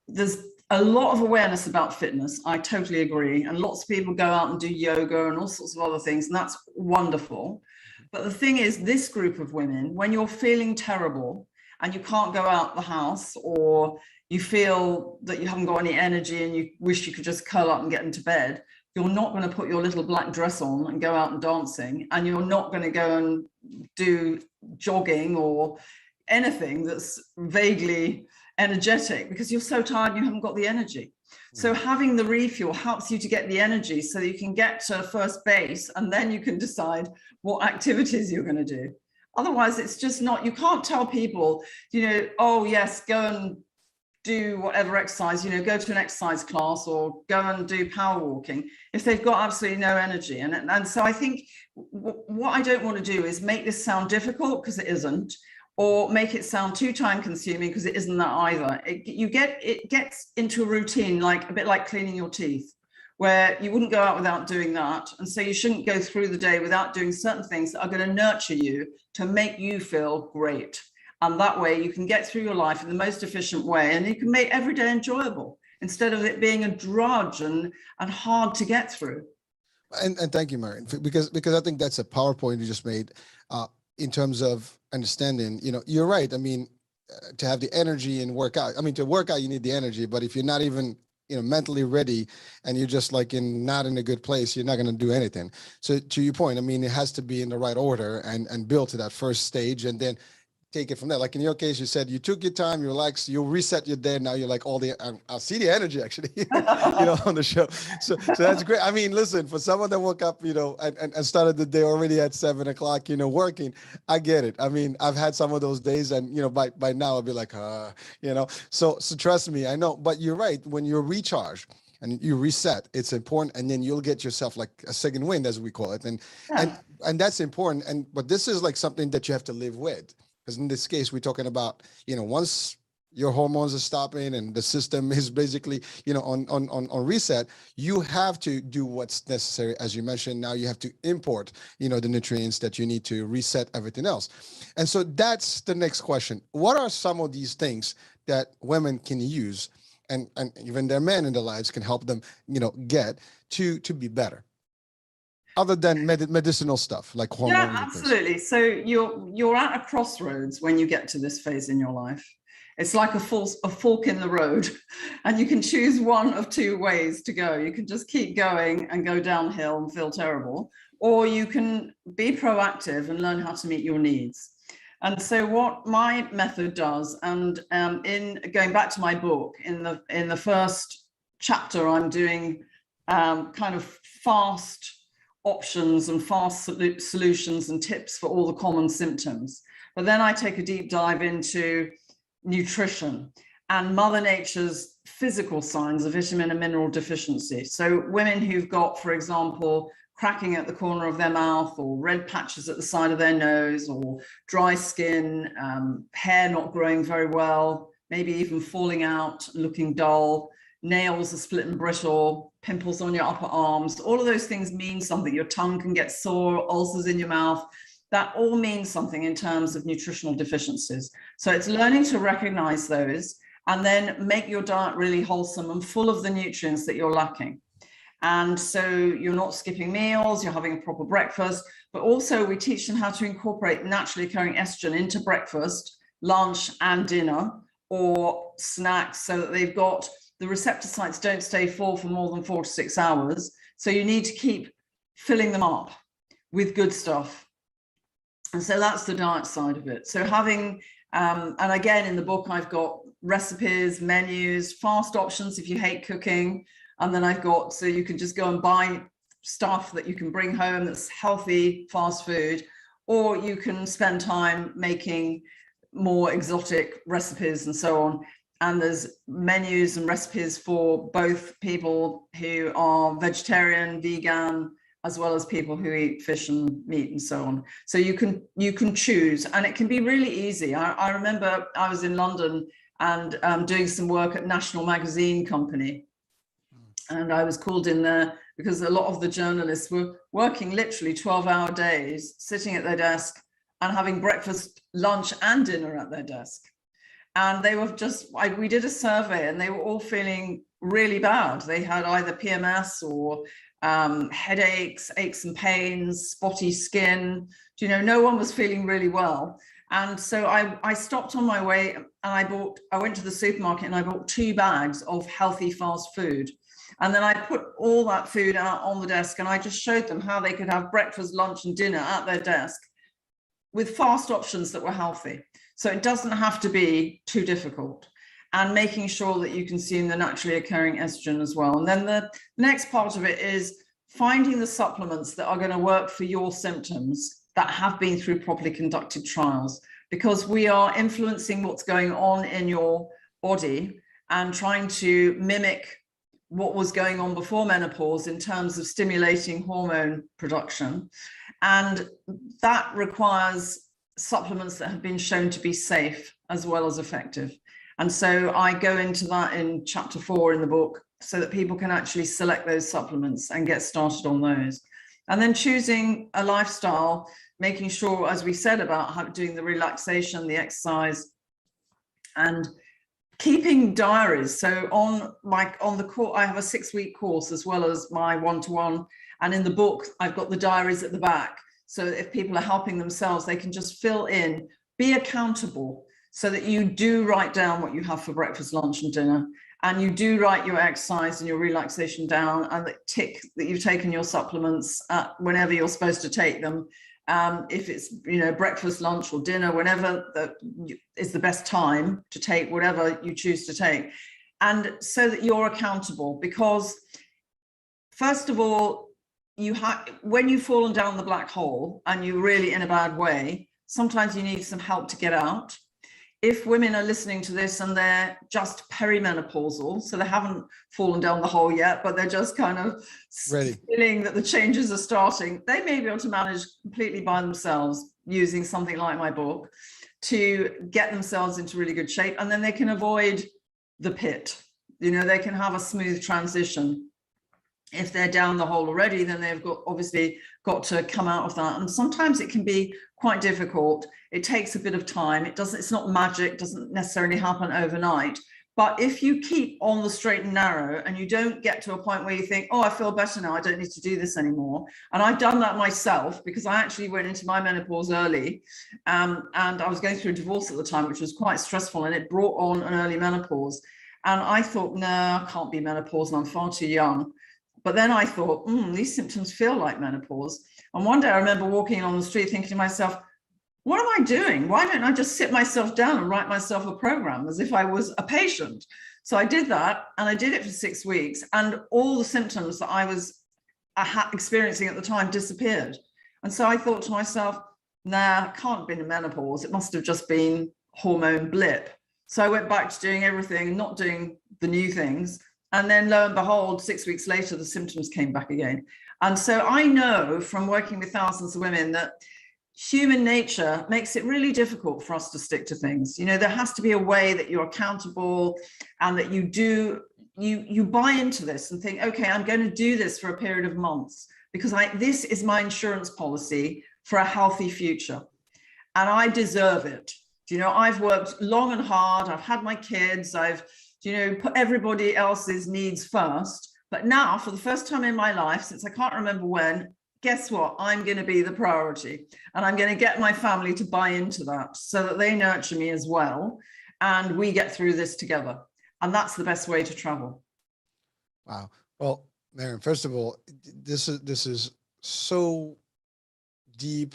there's a lot of awareness about fitness. I totally agree. And lots of people go out and do yoga and all sorts of other things, and that's wonderful. But the thing is, this group of women, when you're feeling terrible and you can't go out the house, or you feel that you haven't got any energy and you wish you could just curl up and get into bed, you're not going to put your little black dress on and go out and dancing, and you're not going to go and do jogging or anything that's vaguely energetic because you're so tired and you haven't got the energy. So having the refuel helps you to get the energy so that you can get to first base, and then you can decide what activities you're going to do. Otherwise, it's just not, you can't tell people, you know, oh yes, go and do whatever exercise, you know, go to an exercise class or go and do power walking if they've got absolutely no energy. And so I think what I don't want to do is make this sound difficult, because it isn't, or make it sound too time consuming, because it isn't that either. It gets into a routine, like a bit like cleaning your teeth, where you wouldn't go out without doing that. And so you shouldn't go through the day without doing certain things that are going to nurture you to make you feel great. And that way you can get through your life in the most efficient way, and you can make every day enjoyable instead of it being a drudge and hard to get through. And thank you, Maryon, because I think that's a PowerPoint you just made in terms of understanding, you know, you're right. I mean, to have the energy and work out, I mean, to work out, you need the energy, but if you're not even, you know, mentally ready and you're just like not in a good place, you're not going to do anything. So to your point, I mean, it has to be in the right order and build to that first stage, and then take it from there. Like in your case, you said you took your time, you relaxed, you reset your day. Now you're like I'll see the energy actually, you know, on the show. So that's great. I mean, listen, for someone that woke up, you know, and started the day already at 7 o'clock, you know, working, I get it. I mean, I've had some of those days, and, you know, by now I'll be like, you know, so trust me, I know, but you're right. When you're recharged and you reset, it's important. And then you'll get yourself like a second wind, as we call it. And that's important. But this is like something that you have to live with. Because in this case, we're talking about, you know, once your hormones are stopping and the system is basically, you know, on reset, you have to do what's necessary. As you mentioned, now you have to import, you know, the nutrients that you need to reset everything else. And so that's the next question. What are some of these things that women can use, and even their men in their lives can help them, you know, get to be better? Other than medicinal stuff like hormone. Yeah, absolutely. So you're at a crossroads when you get to this phase in your life. It's like a fork in the road, and you can choose one of two ways to go. You can just keep going and go downhill and feel terrible, or you can be proactive and learn how to meet your needs. And so what my method does, and in going back to my book, in the first chapter, I'm doing kind of fast options and fast solutions and tips for all the common symptoms. But then I take a deep dive into nutrition and Mother Nature's physical signs of vitamin and mineral deficiency. So women who've got, for example, cracking at the corner of their mouth, or red patches at the side of their nose, or dry skin, hair not growing very well, maybe even falling out, looking dull, nails are split and brittle, pimples on your upper arms, all of those things mean something. Your tongue can get sore, ulcers in your mouth. That all means something in terms of nutritional deficiencies. So it's learning to recognize those and then make your diet really wholesome and full of the nutrients that you're lacking. And so you're not skipping meals, you're having a proper breakfast, but also we teach them how to incorporate naturally occurring estrogen into breakfast, lunch, and dinner, or snacks, so that they've got the receptor sites don't stay full for more than 4 to 6 hours. So you need to keep filling them up with good stuff. And so that's the diet side of it. So having, and again, in the book, I've got recipes, menus, fast options if you hate cooking. And then I've got, so you can just go and buy stuff that you can bring home that's healthy, fast food, or you can spend time making more exotic recipes and so on. And there's menus and recipes for both people who are vegetarian, vegan, as well as people who eat fish and meat and so on. So you can choose, and it can be really easy. I remember I was in London and doing some work at National Magazine Company. And I was called in there because a lot of the journalists were working literally 12-hour days, sitting at their desk and having breakfast, lunch, and dinner at their desk. And they were just, we did a survey and they were all feeling really bad. They had either PMS or headaches, aches and pains, spotty skin. You know, no one was feeling really well. And so I stopped on my way and I went to the supermarket and I bought 2 bags of healthy fast food. And then I put all that food out on the desk, and I just showed them how they could have breakfast, lunch, and dinner at their desk with fast options that were healthy. So it doesn't have to be too difficult, and making sure that you consume the naturally occurring estrogen as well. And then the next part of it is finding the supplements that are going to work for your symptoms that have been through properly conducted trials, because we are influencing what's going on in your body and trying to mimic what was going on before menopause in terms of stimulating hormone production. And that requires supplements that have been shown to be safe as well as effective. And so I go into that in chapter 4 in the book, so that people can actually select those supplements and get started on those. And then choosing a lifestyle, making sure, as we said, about doing the relaxation, the exercise, and keeping diaries. So on the course, I have a 6-week course as well as my one-to-one. And in the book, I've got the diaries at the back. So if people are helping themselves, they can just fill in, be accountable, so that you do write down what you have for breakfast, lunch, and dinner. And you do write your exercise and your relaxation down, and tick that you've taken your supplements whenever you're supposed to take them. If it's, breakfast, lunch, or dinner, whenever is the best time to take whatever you choose to take. And so that you're accountable, because first of all, when you've fallen down the black hole and you're really in a bad way, sometimes you need some help to get out. If women are listening to this and they're just perimenopausal, so they haven't fallen down the hole yet, but they're just kind of ready, feeling that the changes are starting, they may be able to manage completely by themselves using something like my book to get themselves into really good shape. And then they can avoid the pit. They can have a smooth transition. If they're down the hole already, then they've obviously got to come out of that. And sometimes it can be quite difficult. It takes a bit of time. It's not magic, doesn't necessarily happen overnight. But if you keep on the straight and narrow and you don't get to a point where you think, oh, I feel better now, I don't need to do this anymore. And I've done that myself, because I actually went into my menopause early, and I was going through a divorce at the time, which was quite stressful, and it brought on an early menopause. And I thought, no, I can't be menopause and I'm far too young. But then I thought, these symptoms feel like menopause. And one day I remember walking on the street thinking to myself, what am I doing? Why don't I just sit myself down and write myself a program as if I was a patient? So I did that, and I did it for 6 weeks, and all the symptoms that I was experiencing at the time disappeared. And so I thought to myself, nah, it can't have been a menopause. It must have just been hormone blip. So I went back to doing everything, not doing the new things. And then lo and behold, 6 weeks later, the symptoms came back again. And so I know from working with thousands of women that human nature makes it really difficult for us to stick to things. There has to be a way that you're accountable, and that you buy into this and think, okay, I'm going to do this for a period of months, because this is my insurance policy for a healthy future. And I deserve it. I've worked long and hard. I've had my kids. I've put everybody else's needs first. But now, for the first time in my life, since I can't remember when, guess what? I'm going to be the priority. And I'm going to get my family to buy into that, so that they nurture me as well. And we get through this together. And that's the best way to travel. Wow. Well, Maryon, first of all, this is so deep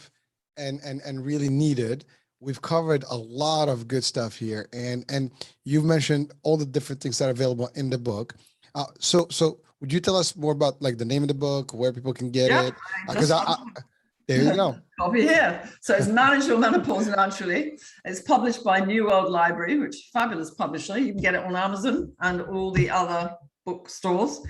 and really needed. We've covered a lot of good stuff here, and you've mentioned all the different things that are available in the book. So would you tell us more about the name of the book, where people can get it? Because there you go. Copy here. So it's Manage Your Menopause Naturally. It's published by New World Library, which is a fabulous publisher. You can get it on Amazon and all the other bookstores.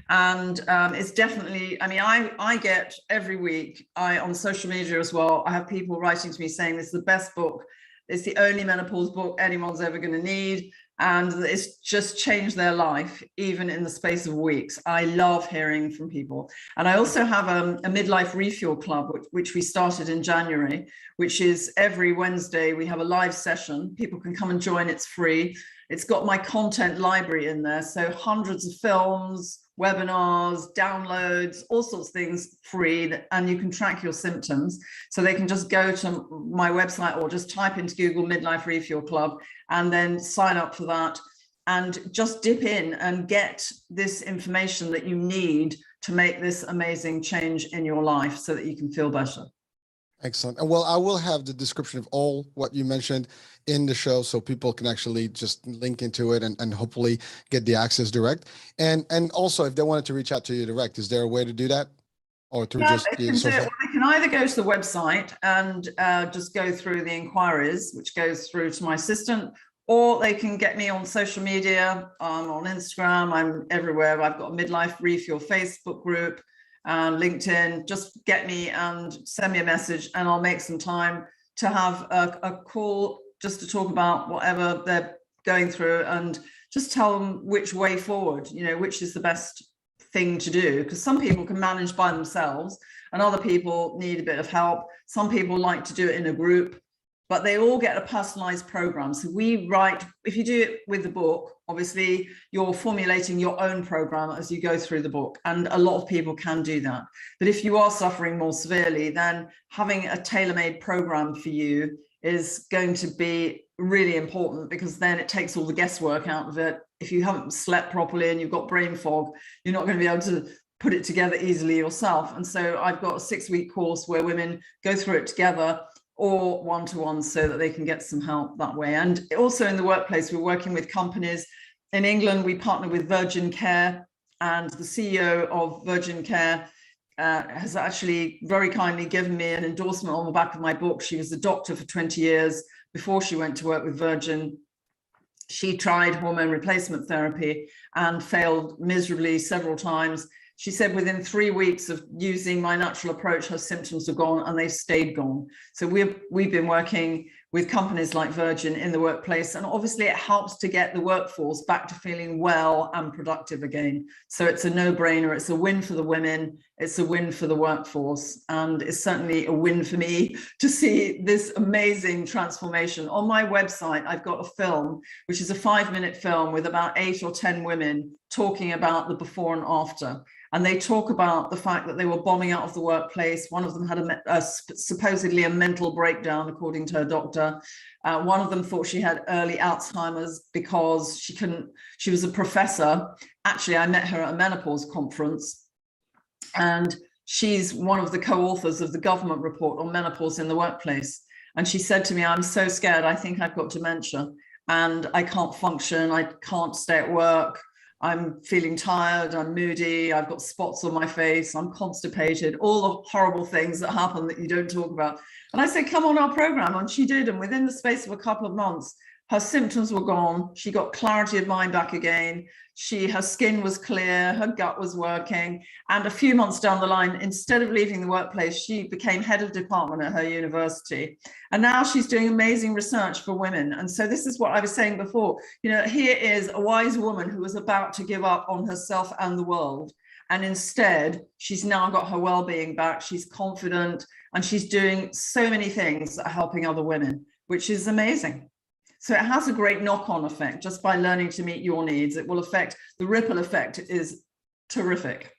And it's definitely, I get every week, on social media as well, I have people writing to me saying this is the best book. It's the only menopause book anyone's ever going to need. And it's just changed their life, even in the space of weeks. I love hearing from people. And I also have a Midlife Refuel Club, which we started in January, which is every Wednesday. We have a live session. People can come and join. It's free. It's got my content library in there. So hundreds of films, webinars, downloads, all sorts of things free, and you can track your symptoms. So they can just go to my website or just type into Google Midlife Refuel Club and then sign up for that. and just dip in and get this information that you need to make this amazing change in your life so that you can feel better. Excellent. And well, I will have the description of all what you mentioned in the show so people can actually just link into it and hopefully get the access direct. And also, if they wanted to reach out to you direct, is there a way to do that? Or through just they can either go to the website and just go through the inquiries, which goes through to my assistant, or they can get me on social media. On Instagram, I'm everywhere. I've got a Midlife Refuel Facebook group, LinkedIn. Just get me and send me a message, and I'll make some time to have a call just to talk about whatever they're going through and just tell them which way forward, which is the best thing to do, because some people can manage by themselves and other people need a bit of help. Some people like to do it in a group, but they all get a personalized program. So we write, if you do it with the book, obviously you're formulating your own program as you go through the book, and a lot of people can do that. But if you are suffering more severely, then having a tailor-made program for you is going to be really important, because then it takes all the guesswork out of it. If you haven't slept properly and you've got brain fog, you're not going to be able to put it together easily yourself. And so I've got a 6-week course where women go through it together or one-to-one so that they can get some help that way. And also in the workplace, we're working with companies. In England, we partner with Virgin Care, and the CEO of Virgin Care has actually very kindly given me an endorsement on the back of my book. She was a doctor for 20 years before she went to work with Virgin. She tried hormone replacement therapy and failed miserably several times. She said within 3 weeks of using my natural approach, her symptoms were gone, and they stayed gone. So we've been working with companies like Virgin in the workplace, and obviously it helps to get the workforce back to feeling well and productive again. So it's a no-brainer. It's a win for the women. It's a win for the workforce, and it's certainly a win for me to see this amazing transformation. On my website, I've got a film, which is a 5-minute film with about 8 or 10 women talking about the before and after. And they talk about the fact that they were bombing out of the workplace. One of them had supposedly a mental breakdown, according to her doctor. One of them thought she had early Alzheimer's because she was a professor. Actually, I met her at a menopause conference, and she's one of the co-authors of the government report on menopause in the workplace. And she said to me, "I'm so scared, I think I've got dementia, and I can't function, I can't stay at work. I'm feeling tired, I'm moody, I've got spots on my face, I'm constipated," all the horrible things that happen that you don't talk about. And I said, "Come on our program." And she did. And within the space of a couple of months, her symptoms were gone. She got clarity of mind back again. Her skin was clear, her gut was working. And a few months down the line, instead of leaving the workplace, she became head of department at her university. And now she's doing amazing research for women. And so this is what I was saying before. Here is a wise woman who was about to give up on herself and the world. And instead, she's now got her well-being back. She's confident, and she's doing so many things that are helping other women, which is amazing. So it has a great knock-on effect just by learning to meet your needs. It will affect, the ripple effect is terrific.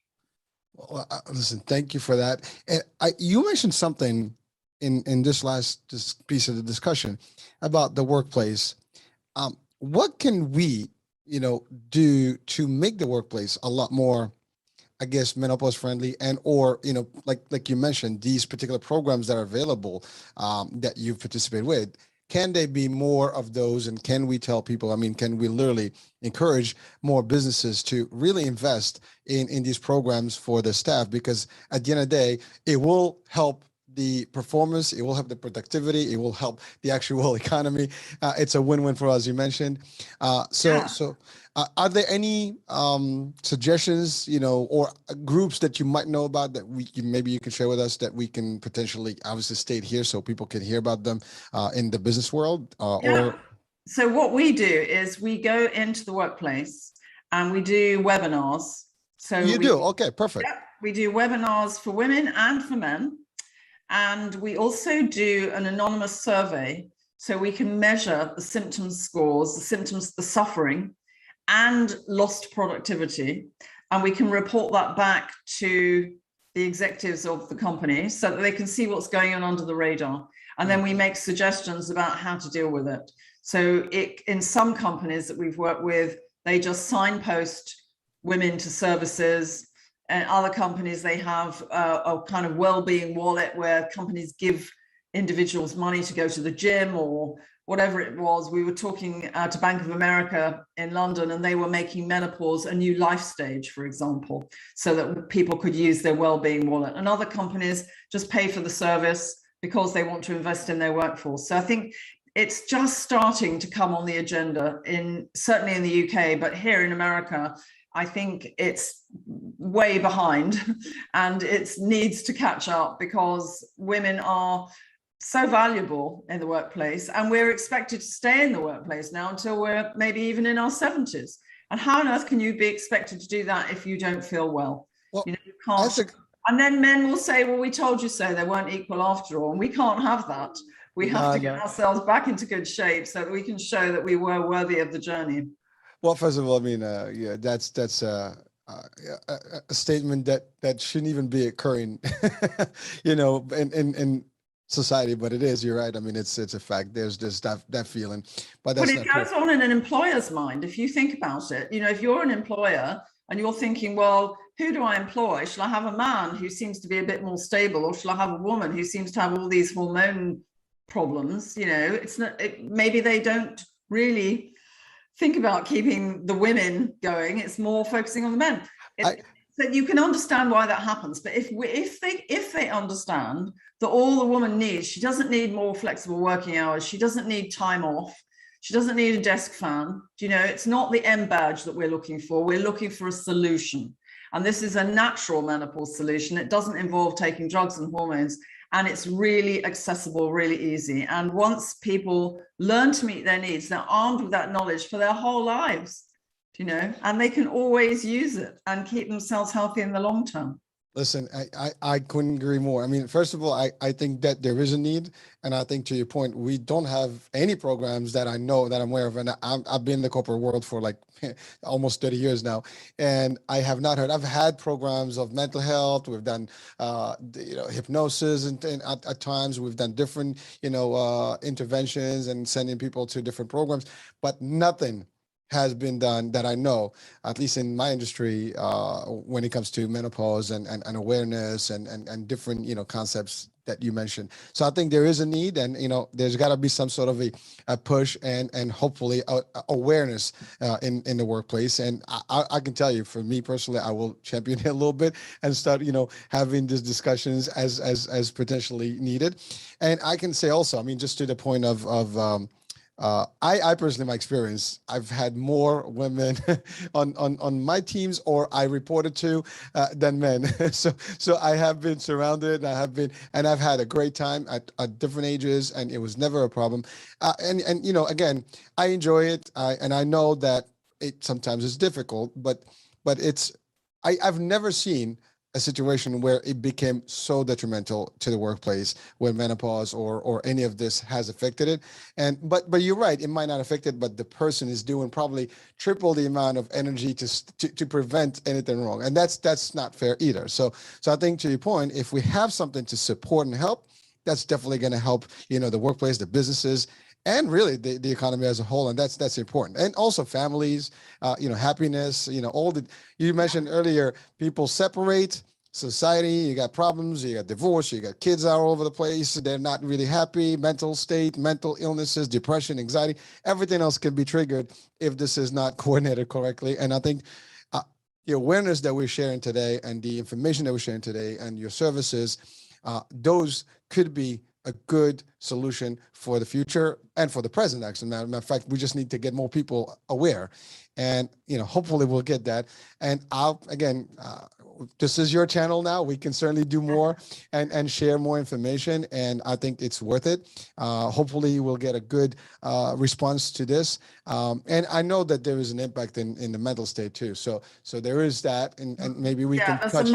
Well, listen, thank you for that. And you mentioned something in this piece of the discussion about the workplace. What can we, do to make the workplace a lot more, I guess, menopause friendly, and or like you mentioned, these particular programs that are available that you've participated with? Can they be more of those? And can we tell people, can we literally encourage more businesses to really invest in these programs for the staff? Because at the end of the day, it will help the performance, it will help the productivity, it will help the actual economy. It's a win-win for us, you mentioned. Are there any suggestions, or groups that you might know about that maybe you can share with us that we can potentially obviously state here so people can hear about them in the business world? So what we do is we go into the workplace and we do webinars. So Okay, perfect. Yeah, we do webinars for women and for men. And we also do an anonymous survey so we can measure the symptom scores, the suffering, and lost productivity. And we can report that back to the executives of the company so that they can see what's going on under the radar. And then we make suggestions about how to deal with it. So in some companies that we've worked with, they just signpost women to services. And other companies, they have a kind of well-being wallet where companies give individuals money to go to the gym or whatever it was. We were talking to Bank of America in London, and they were making menopause a new life stage, for example, so that people could use their well-being wallet. And other companies just pay for the service because they want to invest in their workforce. So I think it's just starting to come on the agenda, certainly in the UK, but here in America, I think it's way behind and it needs to catch up, because women are so valuable in the workplace, and we're expected to stay in the workplace now until we're maybe even in our 70s. And how on earth can you be expected to do that if you don't feel well? Well, you can't. And then men will say, well, we told you so, they weren't equal after all. And we can't have that. We have to get ourselves back into good shape so that we can show that we were worthy of the journey. Well, first of all, I mean, that's a statement that shouldn't even be occurring, in society, but it is. You're right. I mean, it's a fact. There's that feeling, but it goes on in an employer's mind. If you think about it, if you're an employer and you're thinking, well, who do I employ? Shall I have a man who seems to be a bit more stable, or shall I have a woman who seems to have all these hormone problems? It's not. Maybe they don't really think about keeping the women going. It's more focusing on the men. So you can understand why that happens. But if they understand that all the woman needs, she doesn't need more flexible working hours. She doesn't need time off. She doesn't need a desk fan. It's not the M badge that we're looking for. We're looking for a solution. And this is a natural menopause solution. It doesn't involve taking drugs and hormones. And it's really accessible, really easy. And once people learn to meet their needs, they're armed with that knowledge for their whole lives, and they can always use it and keep themselves healthy in the long term. Listen, I couldn't agree more. I mean, first of all, I think that there is a need. And I think, to your point, we don't have any programs that I know that I'm aware of. And I've been in the corporate world for like almost 30 years now. And I have not heard. I've had programs of mental health. We've done, hypnosis. And at times we've done different, interventions and sending people to different programs. But nothing has been done that I know, at least in my industry, when it comes to menopause and awareness and different, concepts that you mentioned. So I think there is a need, and, there's got to be some sort of a push and hopefully awareness in the workplace. And I can tell you, for me personally, I will champion it a little bit and start, having these discussions as potentially needed. And I can say also, I mean, just to the point of I personally, my experience, I've had more women on my teams, or I reported to, than men. So I have been surrounded. And I've had a great time at different ages, and it was never a problem. And again, I enjoy it, and I know that it sometimes is difficult, but I've never seen a situation where it became so detrimental to the workplace when menopause or any of this has affected it. But you're right, it might not affect it, but the person is doing probably triple the amount of energy to prevent anything wrong. And that's not fair either. So I think, to your point, if we have something to support and help, that's definitely going to help, the workplace, the businesses, and really the economy as a whole. And that's important. And also families, happiness, you mentioned earlier, people separate, society, you got problems, you got divorce, you got kids all over the place, they're not really happy, mental state, mental illnesses, depression, anxiety, everything else can be triggered if this is not coordinated correctly. And I think the awareness that we're sharing today and the information that we're sharing today and your services, those could be a good solution for the future and for the present, actually. Matter of fact, we just need to get more people aware, and hopefully we'll get that. And this is your channel now. We can certainly do more and share more information, and I think it's worth it. Hopefully we'll get a good response to this, and I know that there is an impact in the mental state too. So there is that, and maybe we can touch.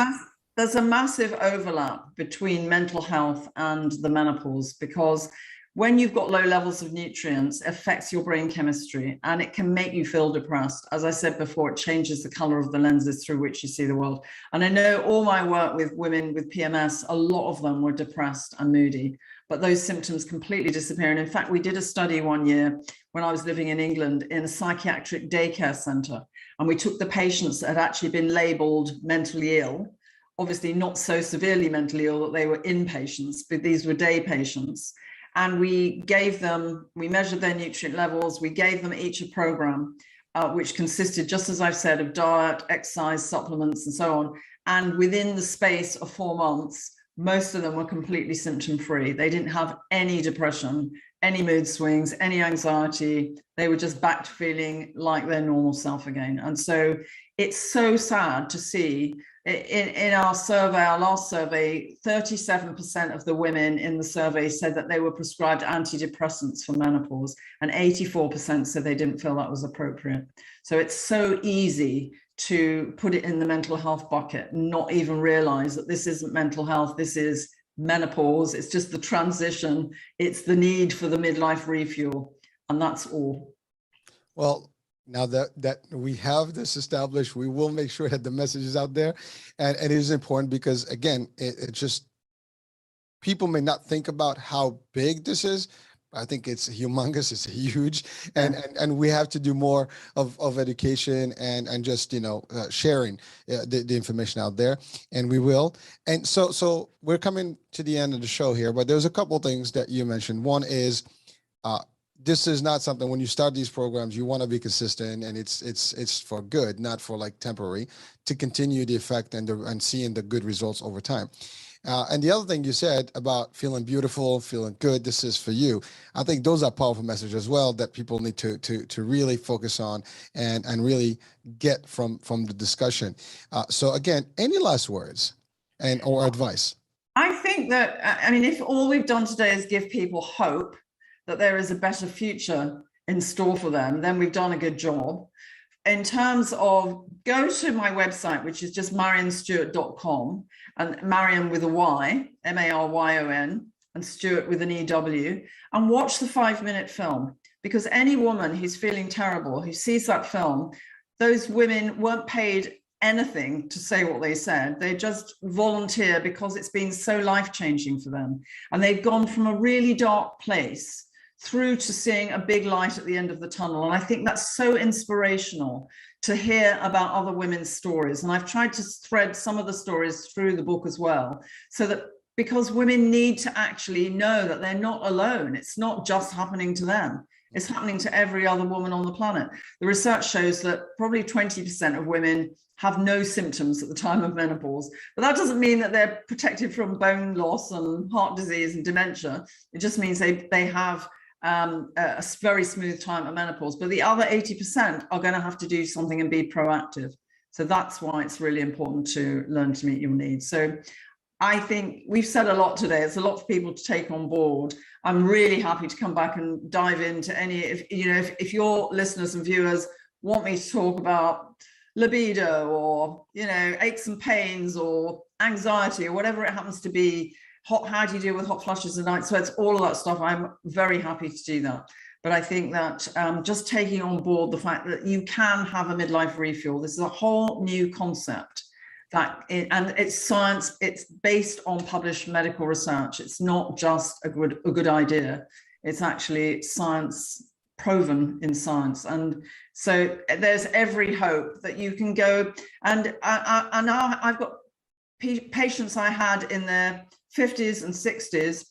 There's a massive overlap between mental health and the menopause, because when you've got low levels of nutrients, it affects your brain chemistry, and it can make you feel depressed. As I said before, it changes the color of the lenses through which you see the world. And I know all my work with women with PMS, a lot of them were depressed and moody. but those symptoms completely disappear. And in fact, we did a study one year when I was living in England in a psychiatric daycare center, and we took the patients that had actually been labeled mentally ill, obviously not so severely mentally ill that they were inpatients, but these were day patients. And we measured their nutrient levels, we gave them each a program, which consisted, just as I've said, of diet, exercise, supplements, and so on. And within the space of 4 months, most of them were completely symptom-free. They didn't have any depression, any mood swings, any anxiety. They were just back to feeling like their normal self again. And so it's so sad to see in our survey, our last survey, 37% of the women in the survey said that they were prescribed antidepressants for menopause, and 84% said they didn't feel that was appropriate. So it's so easy to put it in the mental health bucket and not even realize that this isn't mental health, this is menopause, it's just the transition, it's the need for the midlife refuel, and that's all. Well, now that we have this established, we will make sure that the message is out there. And it is important because, again, it just, people may not think about how big this is. I think it's humongous, it's huge. And we have to do more of education and just, sharing the information out there, and we will. And so we're coming to the end of the show here, but there's a couple of things that you mentioned. One is, this is not something, when you start these programs, you want to be consistent, and it's for good, not for like temporary, to continue the effect and seeing the good results over time. And the other thing you said about feeling beautiful, feeling good, this is for you. I think those are powerful messages as well that people need to really focus on and really get from the discussion. So again, any last words or advice? I think that, if all we've done today is give people hope that there is a better future in store for them, then we've done a good job. In terms of, go to my website, which is just maryonsteward.com, and Maryon with a Y, Maryon, and Stewart with an EW, and watch the 5-minute film. Because any woman who's feeling terrible, who sees that film, those women weren't paid anything to say what they said. They just volunteer because it's been so life-changing for them. And they've gone from a really dark place through to seeing a big light at the end of the tunnel. And I think that's so inspirational to hear about other women's stories. And I've tried to thread some of the stories through the book as well, so that, because women need to actually know that they're not alone. It's not just happening to them. It's happening to every other woman on the planet. The research shows that probably 20% of women have no symptoms at the time of menopause, but that doesn't mean that they're protected from bone loss and heart disease and dementia. It just means they have a very smooth time at menopause, but the other 80% are going to have to do something and be proactive. So that's why it's really important to learn to meet your needs. So I think we've said a lot today. It's a lot for people to take on board. I'm really happy to come back and dive into any, if your listeners and viewers want me to talk about libido or, aches and pains or anxiety or whatever it happens to be, how do you deal with hot flushes and night sweats, all of that stuff, I'm very happy to do that. But I think that just taking on board the fact that you can have a midlife refuel, this is a whole new concept and it's science, it's based on published medical research. It's not just a good idea. It's actually science, proven in science. And so there's every hope that you can go. And I've got patients I had in their 50s and 60s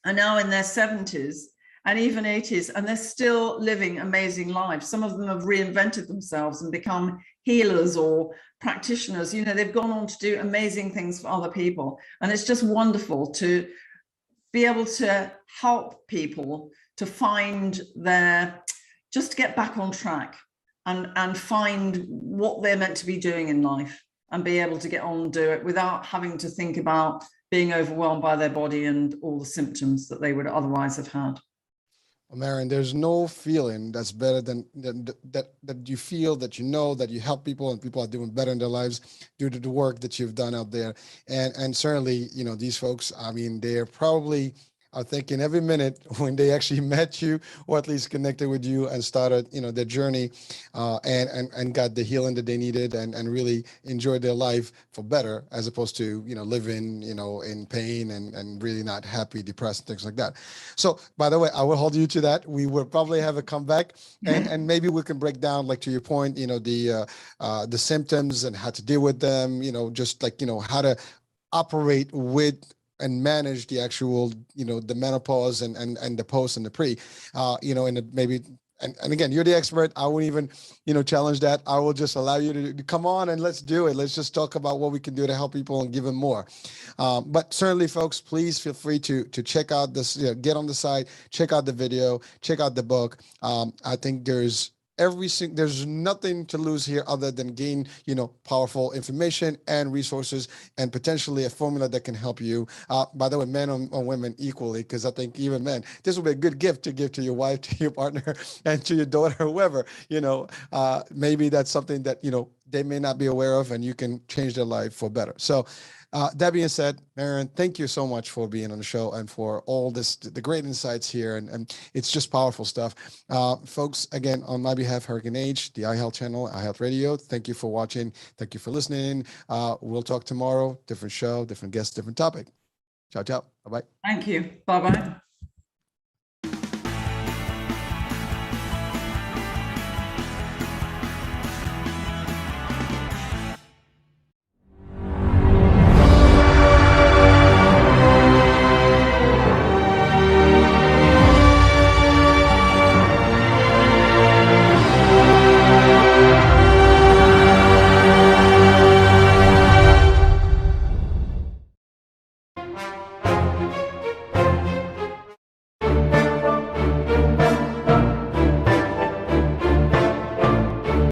are now in their 70s and even 80s, and they're still living amazing lives. Some of them have reinvented themselves and become healers or practitioners. They've gone on to do amazing things for other people. And it's just wonderful to be able to help people to find just to get back on track and find what they're meant to be doing in life and be able to get on and do it without having to think about being overwhelmed by their body and all the symptoms that they would otherwise have had. Well, Maryon, there's no feeling that's better than that you feel that that you help people and people are doing better in their lives due to the work that you've done out there. And certainly, these folks, they're probably are thinking every minute when they actually met you, or at least connected with you and started, their journey, and got the healing that they needed, and really enjoyed their life for better, as opposed to, living, in pain and really not happy, depressed, things like that. So, by the way, I will hold you to that. We will probably have a comeback, and maybe we can break down, like to your point, the symptoms and how to deal with them, just like, how to operate with and manage the actual, the menopause and the post and the pre, and maybe, and again, you're the expert. I wouldn't even, challenge that. I will just allow you to come on and let's do it. Let's just talk about what we can do to help people and give them more. But certainly, folks, please feel free to check out this, get on the site, check out the video, check out the book. I think there's nothing to lose here other than gain, powerful information and resources, and potentially a formula that can help you. By the way, men or women equally, because I think even men, this will be a good gift to give to your wife, to your partner, and to your daughter, whoever, maybe that's something that, they may not be aware of, and you can change their life for better. So, that being said, Maryon, thank you so much for being on the show and for all the great insights here. And it's just powerful stuff. Folks, again, on my behalf, Hurricane H, the iHealth channel, iHealth Radio, thank you for watching. Thank you for listening. We'll talk tomorrow. Different show, different guest, different topic. Ciao, ciao. Bye-bye. Thank you. Bye-bye.